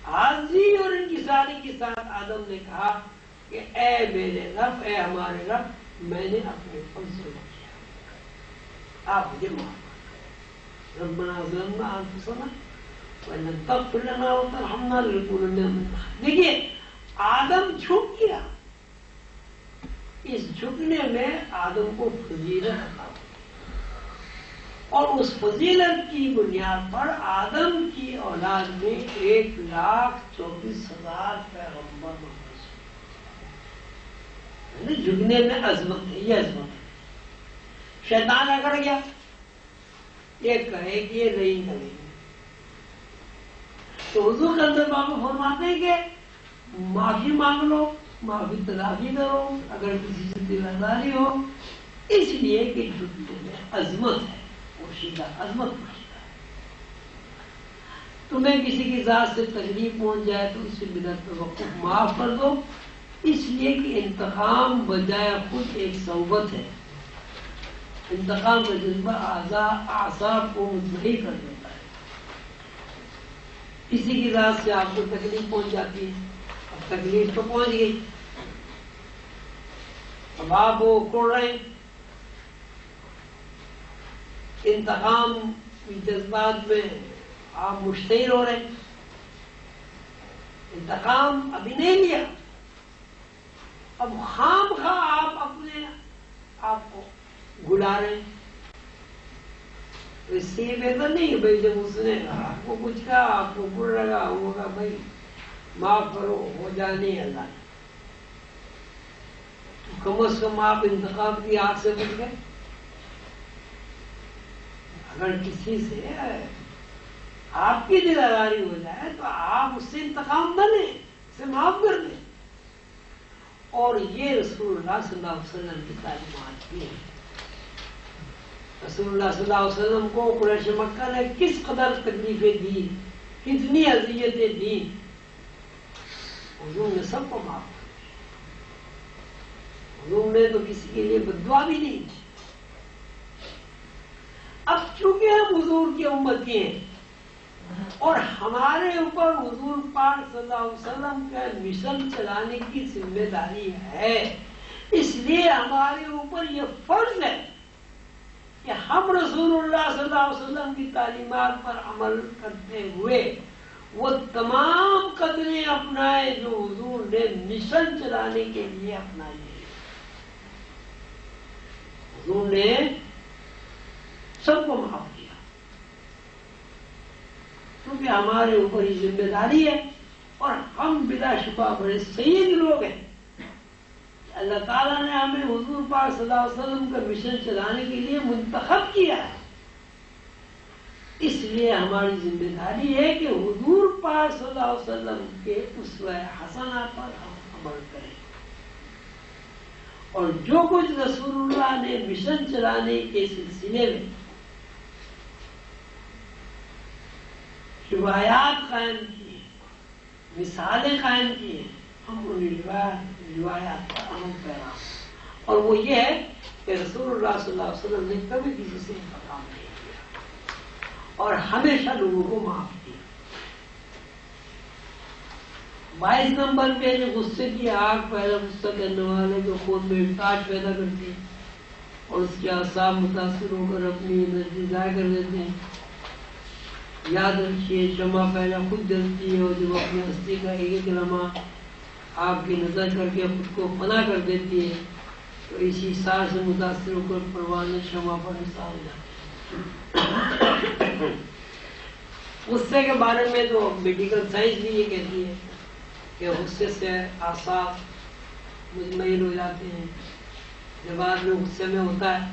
عاجزی اور انکساری کے ساتھ آدم نے کہا کہ اے میرے رب, اے ہمارے رب, میں نے اپنے اوپر ظلم کیا, آپ مجھے معاف کر. ربنا ظلمنا انفسنا وان لم تغفر لنا وترحمنا لنكونن من الخاسرین. دیکھیے آدم جھک گیا. اس جھکنے میں آدم کو فضیلت عطا ہوئی اور اس فضیلت کی بنیاد پر آدم کی اولاد میں 1,24,000 پیغمبر مبعوث ہوئے. جھکنے میں عظمت ہے, یہ عظمت ہے. شیطان اکڑ گیا, یہ کہے کہ یہ نہیں کریں گے. تو حضور صلی اللہ علیہ وسلم فرماتے ہیں کہ معافی مانگ لو, معافی تلافی کرو اگر کسی سے دل آزاری ہو, اس لیے کہ جھکنے میں عظمت ہے, پوشیدہ عظمت پوشیدہ ہے. تمہیں کسی کی ذات سے تکلیف پہنچ جائے تو اس سے بدعت پہ وقوف معاف کر دو, اس لیے کہ انتقام بجائے خود ایک صوبت ہے. انتقام کا جذبہ اعصاب کو مطمئن کر دیتا ہے. کسی کی ذات سے آپ کو تکلیف پہنچ جاتی ہے, اب تکلیف تو پہنچ گئی, اب آپ وہ اکڑ رہے ہیں, انتقام کی جذبات میں آپ مشتعل ہو رہے ہیں. انتقام ابھی نہیں لیا, اب خام خواہ آپ اپنے آپ کو گلا رہے ہیں. تو اس سے یہ بہتر نہیں کہ بھائی جب اس نے آپ کو کچھ کہا آپ کو برا لگا ہوگا, بھائی معاف کرو, ہو جانے اللہ نے. کم از کم آپ انتخاب کی آگ سے بچ گئے. اگر کسی سے آپ کی دل آزاری ہو جائے تو آپ اس سے انتقام نہ لیں, اسے معاف کر دیں. اور یہ رسول اللہ صلی اللہ علیہ وسلم کی تعلیمات بھی ہیں. رسول اللہ صلی اللہ علیہ وسلم کو قریش مکہ نے کس قدر تکلیفیں دی, کتنی اذیتیں دی, حضور نے سب کو معاف کر دیا. حضور نے تو کسی کے لیے بددعا بھی نہیں کی. اب چونکہ ہم حضور کی امتی ہیں اور ہمارے اوپر حضور پاک صلی اللہ علیہ وسلم کا مشن چلانے کی ذمہ داری ہے, اس لیے ہمارے اوپر یہ فرض ہے کہ ہم رسول اللہ صلی اللہ علیہ وسلم کی تعلیمات پر عمل کرتے ہوئے وہ تمام قدریں اپنائیں جو حضور نے مشن چلانے کے لیے اپنائی ہیں. حضور نے سب کو معاف کیا کیونکہ ہمارے اوپر یہ ذمہ داری ہے, اور ہم بلا شبہ بڑے سید لوگ ہیں. اللہ تعالیٰ نے ہمیں حضور پاک صلی اللہ علیہ وسلم کا مشن چلانے کے لیے منتخب کیا ہے. اس لیے ہماری ذمہ داری ہے کہ حضور پاک صلی اللہ علیہ وسلم کے اسوہ حسنہ پر ہم عمل کریں, اور جو کچھ رسول اللہ نے مشن چلانے کے سلسلے میں روایات قائم کی, مثالیں قائم کی ہیں, ہم ان روایات پر عمل پیرا. اور وہ یہ ہے کہ رسول اللہ صلی اللہ علیہ وسلم نے کبھی کسی سے انتقام نہیں کیا اور ہمیشہ لوگوں کو معاف کیا. 22 نمبر پہ جو غصے کی آگ پیدا غصہ کرنے والے جو خود میں احتاج پیدا کرتی ہے, اور اس کے اعصاب متاثر ہو کر اپنی انرجی ضائع کر دیتے ہیں. یاد رکھیے شمع پہلا خود جلتی ہے اور جب اپنے ہستی کا ایک لمحہ آپ کی نظر کر کے خود کو فنا کر دیتی ہے تو اسی سار سے متاثر ہو کر پروان شمع پر نثار ہو جاتی ہے. غصے کے بارے میں تو میڈیکل سائنس بھی یہ کہتی ہے کہ غصے سے اعصاب مطمئن ہو جاتے ہیں. جب آدمی غصے میں ہوتا ہے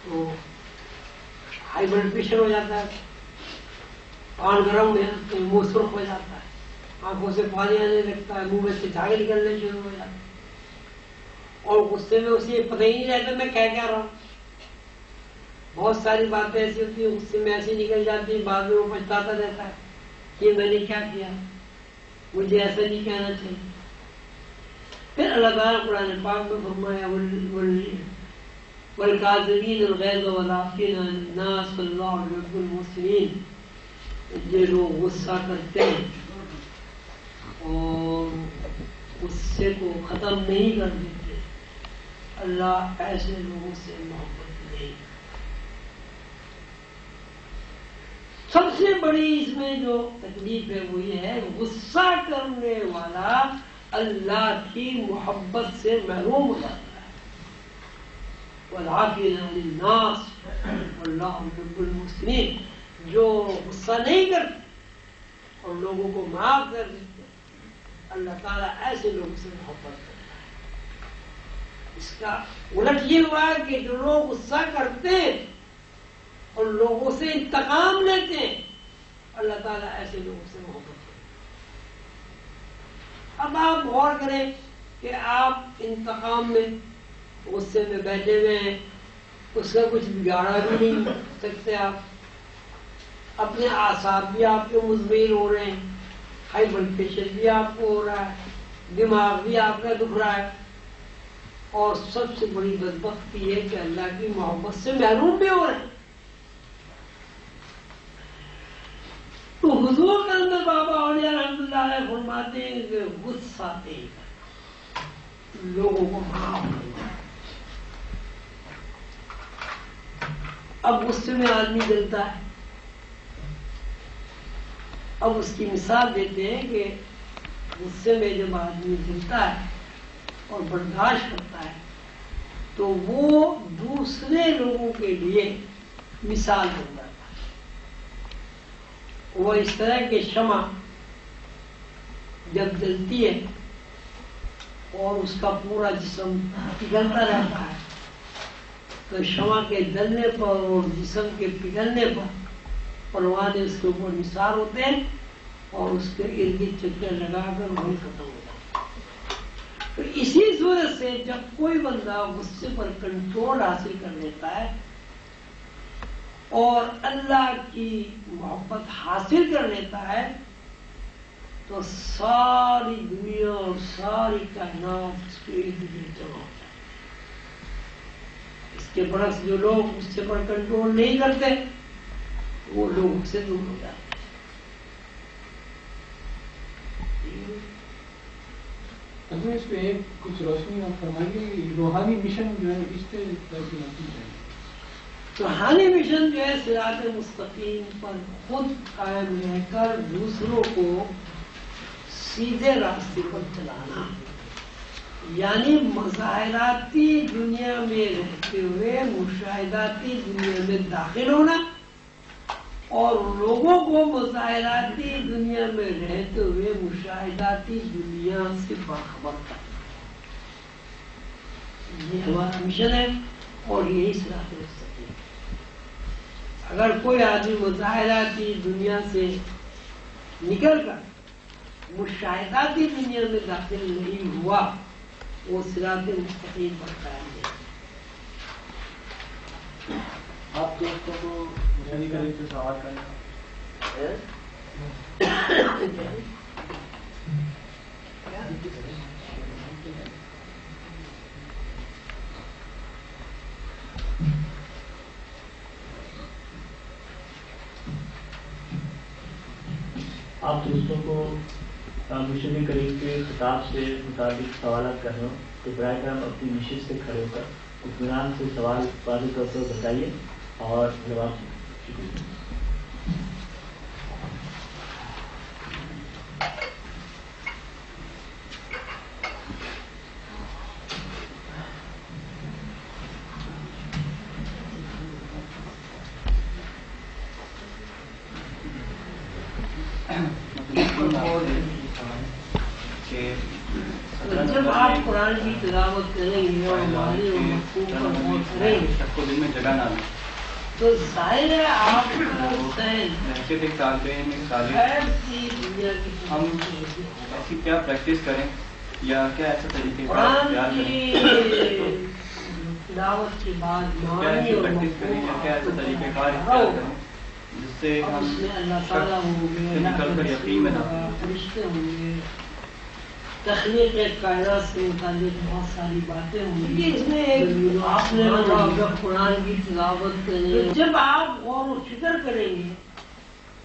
تو ہائی بلڈ پریشر ہو جاتا ہے, کان گرم ہو جاتے ہیں, منہ سرخ ہو جاتا ہے, آنکھوں سے پانی آنے لگتا ہے, منہ میں سے جھاگ نکلنے شروع ہو جاتے ہیں, اور غصے میں اسے پتہ ہی نہیں رہتا میں کیا رہا ہوں. بہت ساری باتیں ایسی ہوتی ہیں غصے میں ایسی نکل جاتی ہیں, بعد میں وہ پچھتاتا رہتا ہے کہ میں نے کیا کیا, مجھے ایسا نہیں کہنا چاہیے. پھر اللہ تعالیٰ قرآن پاک میں فرمایا والکاظمین الغیظ والعافین عن الناس واللہ یحب المحسنین. جو لوگ غصہ کرتے ہیں اور غصے کو ختم نہیں کر دیتے, اللہ ایسے لوگوں سے محبت نہیں. سب سے بڑی اس میں جو تکلیف ہے وہ یہ ہے غصہ کرنے والا اللہ کی محبت سے محروم ہو جاتا ہے. والعافین عن الناس واللہ یحب المحسنین. جو غصہ نہیں کرتے اور لوگوں کو معاف کر دیتے اللہ تعالیٰ ایسے لوگوں سے محبت کرتا ہے. اس کا الٹ یہ ہوا کہ جو لوگ غصہ کرتے ہیں اور لوگوں سے انتقام لیتے ہیں اللہ تعالیٰ ایسے لوگوں سے محبت کرتا ہے. اب آپ غور کریں کہ آپ انتقام میں غصے میں بیٹھے ہوئے ہیں, اس کا کچھ بگاڑا بھی نہیں سکتے. آپ اپنے اعصاب بھی آپ کے مضمر ہو رہے ہیں, ہائی بلڈ پریشر بھی آپ کو ہو رہا ہے, دماغ بھی آپ کا دکھ رہا ہے, اور سب سے بڑی بدبختی ہے کہ اللہ کی محبت سے محروم بھی ہو رہے ہیں. تو حضور کلندر بابا اولیاء رحمۃ اللہ علیہ فرماتے ہیں کہ غصہ لوگوں کو معاف کرنا. اب غصے میں آدمی جلتا ہے. اب اس کی مثال دیتے ہیں کہ غصے میں جب آدمی جلتا ہے اور برداشت کرتا ہے تو وہ دوسرے لوگوں کے لیے مثال بن جاتا ہے. وہ اس طرح کے شمع جب جلتی ہے اور اس کا پورا جسم پگھلتا رہتا ہے تو شمع کے جلنے پر اور جسم کے پگھلنے پر پروانے اس کے اوپر نثار ہوتے ہیں اور اس کے ارد گرد چکر لگا کر وہی ختم ہو جاتا ہے. تو اسی صورت سے جب کوئی بندہ غصے پر کنٹرول حاصل کر لیتا ہے اور اللہ کی محبت حاصل کر لیتا ہے تو ساری دنیا اور ساری کائنات اس کے ارد گرد جمع ہوتا ہے. اس کے برعکس جو لوگ غصے پر کنٹرول نہیں کرتے وہ لوگوں سے دور ہو جاتے ہیں. اس پہ ایک کچھ روشنی آپ فرمائیے, روحانی مشن جو ہے اس پہ ہوتی ہے. روحانی مشن جو ہے صراط مستقیم پر خود قائم رہ کر دوسروں کو سیدھے راستے پر چلانا, یعنی مظاہراتی دنیا میں رہتے ہوئے مشاہداتی دنیا میں داخل ہونا اور لوگوں کو مظاہراتی دنیا میں رہتے ہوئے مشاہداتی دنیا سے باخبر کرنا. یہ ہمارا مشن ہے اور یہی صراط مستقیم. اگر کوئی آدمی مظاہراتی دنیا سے نکل کر مشاہداتی دنیا میں داخل نہیں ہوا وہ صراط مستقیم پر قائم ہے. آپ دوستوں کو مجھے کریں تو سوال کرنا. آپ دوستوں کو مشن کریم کے خطاب سے متعلق سوالات کر رہے ہو تو برائے کرم اپنی نشست سے کھڑے ہو کر اطمینان سے سوال واضح طور پر بتائیے اور جواب شکریہ. جب آپ قرآن کی تلاوت کریں گے اور معنی اور مفہوم پر غور کریں گے کو دل میں جگہ نہ دیں. تو ظاہر ہے آپ کا ذہن حیثیت ایک طالب علم ایک طالب غیر کی دنیا کی ہم ایسی کیا پریکٹس کریں یا کیا ایسا طریقہ کار قرآن اختیار کی کریں تلاوت کے بعد کیا معنی ایسی اور پریکٹس کریں یا کیا ایسا مفہوم طریقہ کار اختیار کریں جس سے اور ہم اس میں اللہ شک تعالیٰ ہوں گے، سے اللہ نکل کا کر یقین میں نہ رسول آئیں. ہوگا، فرشتے ہوں گے، تخلیق کائنات سے متعلق بہت ساری باتیں ہوں گی. اس میں ایک آپ نے اگر قرآن کی تلاوت کریں جب آپ غور و فکر کریں گے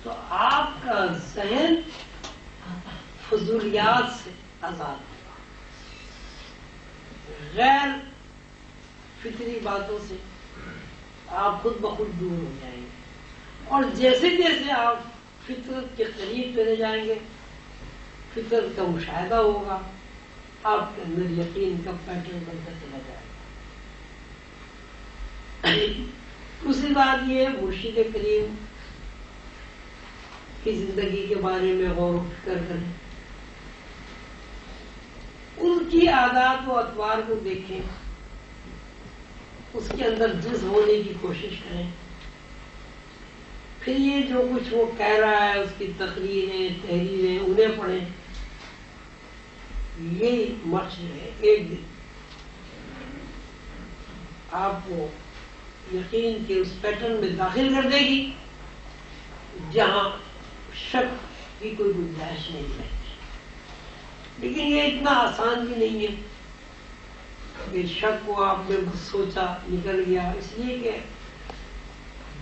تو آپ کا ذہن فضولیات سے آزاد ہوگا، غیر فطری باتوں سے آپ خود بخود دور ہو جائیں گے. اور جیسے جیسے آپ فطرت کے قریب چلے جائیں گے فطرت کا مشاہدہ ہوگا، آپ کے اندر یقین کا پیٹرن بنتا چلا جائے گا. دوسری بات یہ مرشد کریم کی زندگی کے بارے میں غور و فکر کریں، ان کی عادات و اطوار کو دیکھیں، اس کے اندر جز ہونے کی کوشش کریں. پھر یہ جو کچھ وہ کہہ رہا ہے اس کی تقریریں تحریریں انہیں پڑھیں. یہ مشق ہے، ایک دن آپ کو یقین کے اس پیٹرن میں داخل کر دے گی جہاں شک کی کوئی گنجائش نہیں رہے گی. لیکن یہ اتنا آسان بھی نہیں ہے کہ شک کو آپ نے سوچا نکل گیا، اس لیے کہ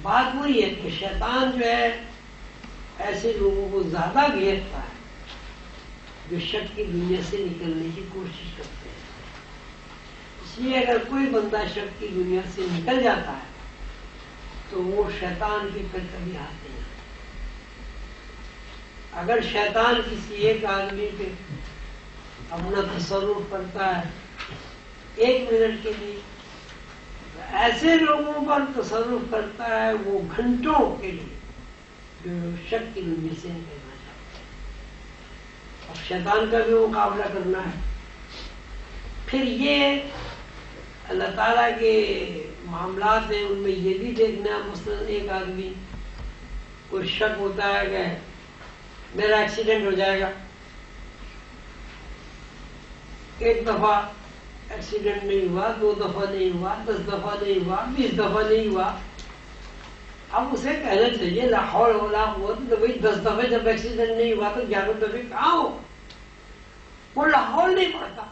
بات وہی ہے کہ شیطان جو ہے ایسے لوگوں کو زیادہ گھیرتا ہے جو شک کی دنیا سے نکلنے کی کوشش کرتے ہیں. اس لیے اگر کوئی بندہ شک کی دنیا سے نکل جاتا ہے تو وہ شیطان کے پھر کبھی ہاتھ نہیں آتا. اگر شیطان کسی ایک آدمی پہ اپنا تصرف کرتا ہے 1 منٹ کے لیے، ایسے لوگوں پر تصرف کرتا ہے وہ گھنٹوں کے لیے جو شک کی دنیا سے نکلنا چاہتے ہیں. اب شیطان کا بھی مقابلہ کرنا ہے. پھر یہ اللہ تعالیٰ کے معاملات ہیں، ان میں یہ بھی دیکھنا ہے. مثلاً ایک آدمی کو شک ہوتا ہے کہ میرا ایکسیڈنٹ ہو جائے گا. ایک دفعہ ایکسیڈنٹ نہیں ہوا، 2 دفعہ نہیں ہوا، 10 دفعہ نہیں ہوا، 20 دفعہ نہیں ہوا. اب اسے کہنا چاہیے لا حول ولا قوت، تو بھائی 10 دفعہ جب ایکسیڈنٹ نہیں ہوا تو 11 دفعہ کہاں ہو؟ وہ لاہور نہیں پڑتا.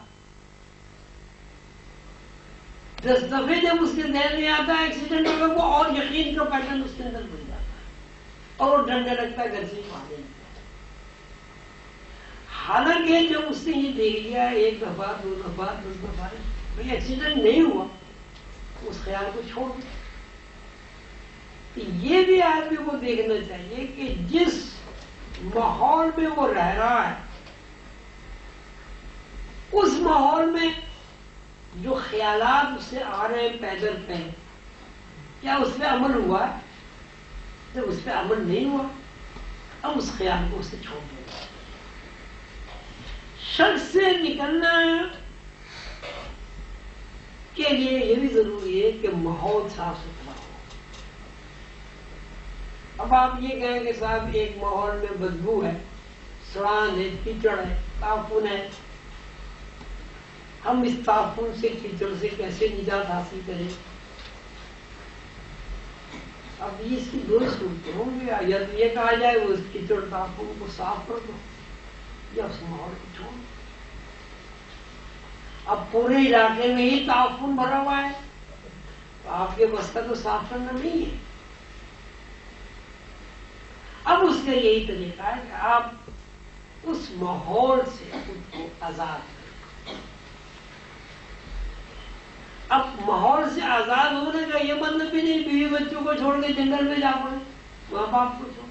10 دفعہ جب اس کے ذہن میں آتا ہے ایکسیڈنٹ ہوگا، وہ اور یقین کا پیٹرن اس کے اندر بن جاتا ہے اور وہ ڈرنے لگتا ہے گھر سے باہر نہیں. حالانکہ جب اس نے یہ دیکھ لیا 1 دفعہ 2 دفعہ 10 دفعہ بھائی ایکسیڈنٹ نہیں ہوا، اس خیال کو چھوڑ دیں. تو یہ بھی آدمی کو دیکھنا چاہیے کہ جس ماحول میں وہ رہ رہا ہے اس ماحول میں جو خیالات اسے آ رہے ہیں پیدل پہ، کیا اس پہ عمل ہوا ہے؟ جب اس پہ عمل نہیں ہوا اب اس خیال کو اسے چھوڑ دیں. شک سے نکلنا کے لیے یہ بھی ضروری ہے کہ ماحول صاف ستھرا ہو. اب آپ یہ کہیں کہ صاحب ایک ماحول میں بدبو ہے، سڑان ہے، کیچڑ ہے، تعفن ہے، ہم اس تعفن سے کیچڑ سے کیسے نجات حاصل کریں؟ اب یہ اس کی 2 صورتیں ہوں گی، یا تو یہ کہا جائے وہ اس کیچڑ تعفن کو صاف کر دو یا اس ماحول کو چھوڑ. اب پورے علاقے میں ہی تعفن بھرا ہوا ہے تو آپ کے بس کا تو صاف کرنا نہیں ہے. اب اس کا یہی طریقہ ہے کہ آپ اس ماحول سے خود کو آزاد کریں. اب ماحول سے آزاد ہونے کا یہ مطلب بھی نہیں بیوی بچوں کو چھوڑ کے جنگل میں جا پڑے، ماں باپ کو چھوڑ۔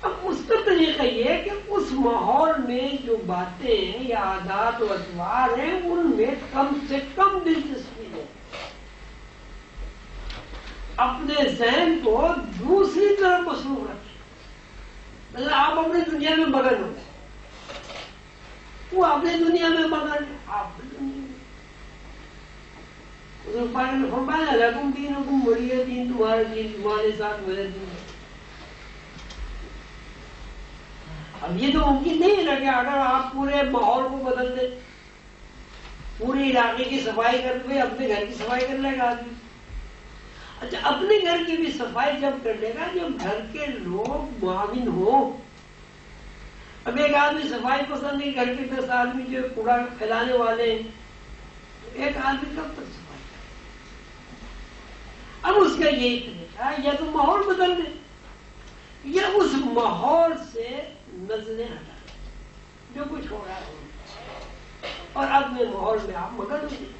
اب اس کا طریقہ یہ ہے کہ اس ماحول میں جو باتیں یا عادات و اطوار ہیں ان میں کم سے کم دلچسپی ہے، اپنے ذہن کو دوسری طرف مصروف رکھیں۔ مطلب آپ اپنی دنیا میں مگن ہو، وہ اپنی دنیا میں مگن ہے، آپ اپنی دنیا میں۔ حضور پاک نے فرمایا لکم دینکم ولی دین، تمہارا دین تمہارے ساتھ، میرا دین۔ اب یہ تو ممکن نہیں ہے کہ اگر آپ پورے ماحول کو بدل دیں، پورے علاقے کی صفائی کر دیں، اپنے گھر کی صفائی کر لے گا آدمی۔ اچھا اپنے گھر کی بھی صفائی جب کر لے گا جب گھر کے لوگ معاون ہوں۔ اب ایک آدمی صفائی پسند نہیں، گھر کے 10 آدمی جو کوڑا پھیلانے والے ہیں، ایک آدمی کب تک صفائی کرے؟ اب اس کا یہی طریقہ ہے، یا تو ماحول بدل دے یا اس ماحول سے نظریں ہٹا دیں جو کچھ ہو رہا ہے، اور اپنے ماحول میں آپ مگن ہو جائیں،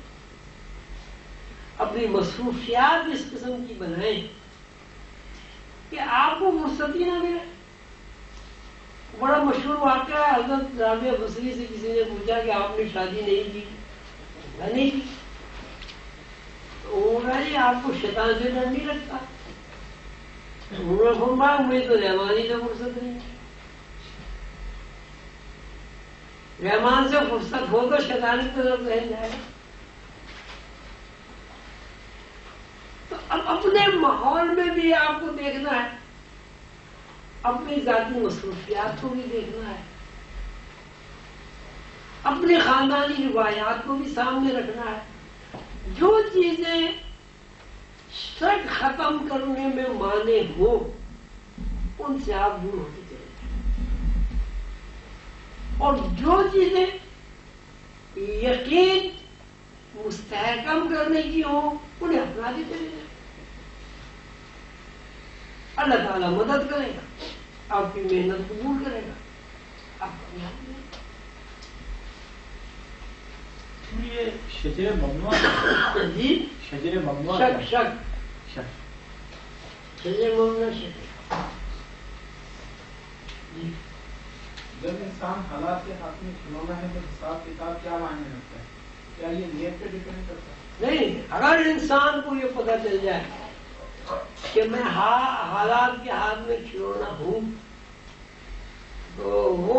اپنی مصروفیات اس قسم کی بنائیں کہ آپ کو فرصت ہی نہ ملے۔ بڑا مشہور واقعہ ہے، حضرت رابعہ بصری سے کسی نے پوچھا کہ آپ نے شادی نہیں کی؟ نہیں کی۔ انہوں نے جی آپ کو شیطان سے ڈر نہیں لگتا؟ انہوں نے فرمایا مجھے تو رحمانی سے فرصت نہیں، رحمان سے فرصت ہو تو شیطان کی طرف رہ جائے گا۔ تو اب اپنے ماحول میں بھی آپ کو دیکھنا ہے، اپنی ذاتی مصروفیات کو بھی دیکھنا ہے، اپنی خاندانی روایات کو بھی سامنے رکھنا ہے۔ جو چیزیں شک ختم کرنے میں مانے ہوں ان سے آپ دور ہوتے چلے جائیں، اور جو چیزیں یقین مستحکم کرنے کی ہوں انہیں اپناتے چلے جائیں۔ اللہ تعالیٰ مدد کرے گا، آپ کی محنت قبول کرے گا، آپ کامیاب ہوگا۔ یہ شجر ممنوع جی شجر ممنوع شک شک شک شجر ممنوع شک۔ جی جب انسان حالات کے ہاتھ میں کھلونا ہے تو حساب کتاب کیا معنی رکھتا ہے؟ کیا یہ نیت پہ ڈیپینڈ کرتا ہے؟ نہیں، اگر انسان کو یہ پتہ چل جائے کہ میں حالات کے ہاتھ میں کھلونا ہوں تو وہ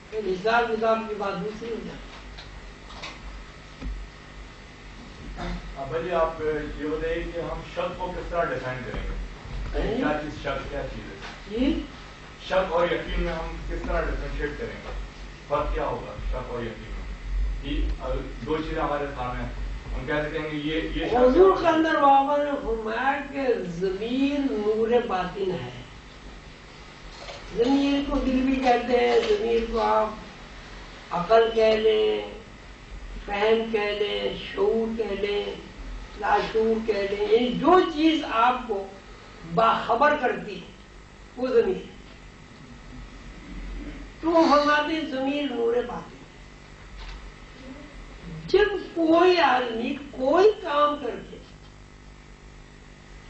پھر حساب کتاب کی بات دوسری ہو جائے۔ ابا جی آپ یہ بتائیے کہ ہم شک کو کس طرح ڈیفائن کریں گے؟ کیا چیز شک کیا چیز ہے؟ جی شک اور یقین میں ہم کس طرح ڈیفرینشیٹ کریں گے؟ فرق کیا ہوگا شک اور یقین میں؟ یہ دو چیزیں ہمارے سامنے ہیں، ہم کہہ سکیں گے یہ حضور کے اندر بابا نے فرمایا کہ ضمیر نور باطن ہے۔ ضمیر کو دل بھی کہتے ہیں، ضمیر کو آپ عقل کہہ لیں، فہم کہہ لیں، شعور کہہ لیں، لاشعور کہہ لیں، یعنی جو چیز آپ کو باخبر کرتی ہے وہ ضمیر ہے۔ تو وہ فرماتے ہیں ضمیر نور باطن۔ جب کوئی آدمی کوئی کام کر کے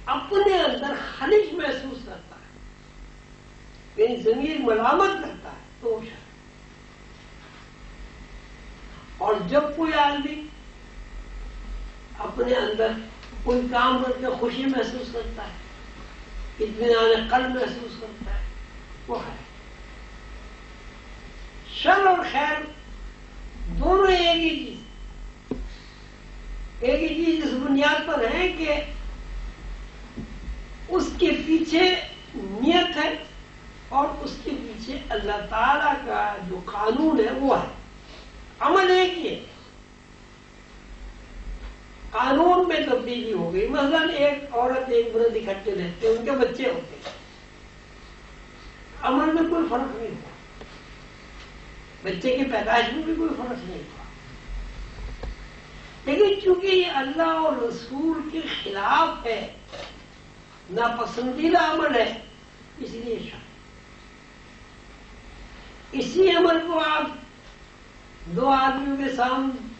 اپنے اندر خلش محسوس کرتا ہے، یعنی ضمیر ملامت کرتا ہے، تو وہ شک۔ اور جب کوئی آدمی اپنے اندر کوئی کام کر کے خوشی محسوس کرتا ہے، اطمینان قلب محسوس کرتا ہے، وہ ہے۔ شر اور خیر دونوں ایک ہی چیز، ایک ہی چیز اس بنیاد پر ہے کہ اس کے پیچھے نیت ہے اور اس کے پیچھے اللہ تعالی کا جو قانون ہے وہ ہے۔ عمل ایک ہی ہے، قانون میں تبدیلی ہو گئی۔ مثلا ایک عورت ایک مرد اکٹھے رہتے ہیں، ان کے بچے ہوتے ہیں، عمل میں کوئی فرق نہیں ہوا، بچے کی پیدائش میں بھی کوئی فرق نہیں ہوا، لیکن چونکہ یہ اللہ اور رسول کے خلاف ہے، ناپسندیدہ عمل ہے، اس لیے شک۔ اسی عمل کو آپ دو آدمیوں کے سامنے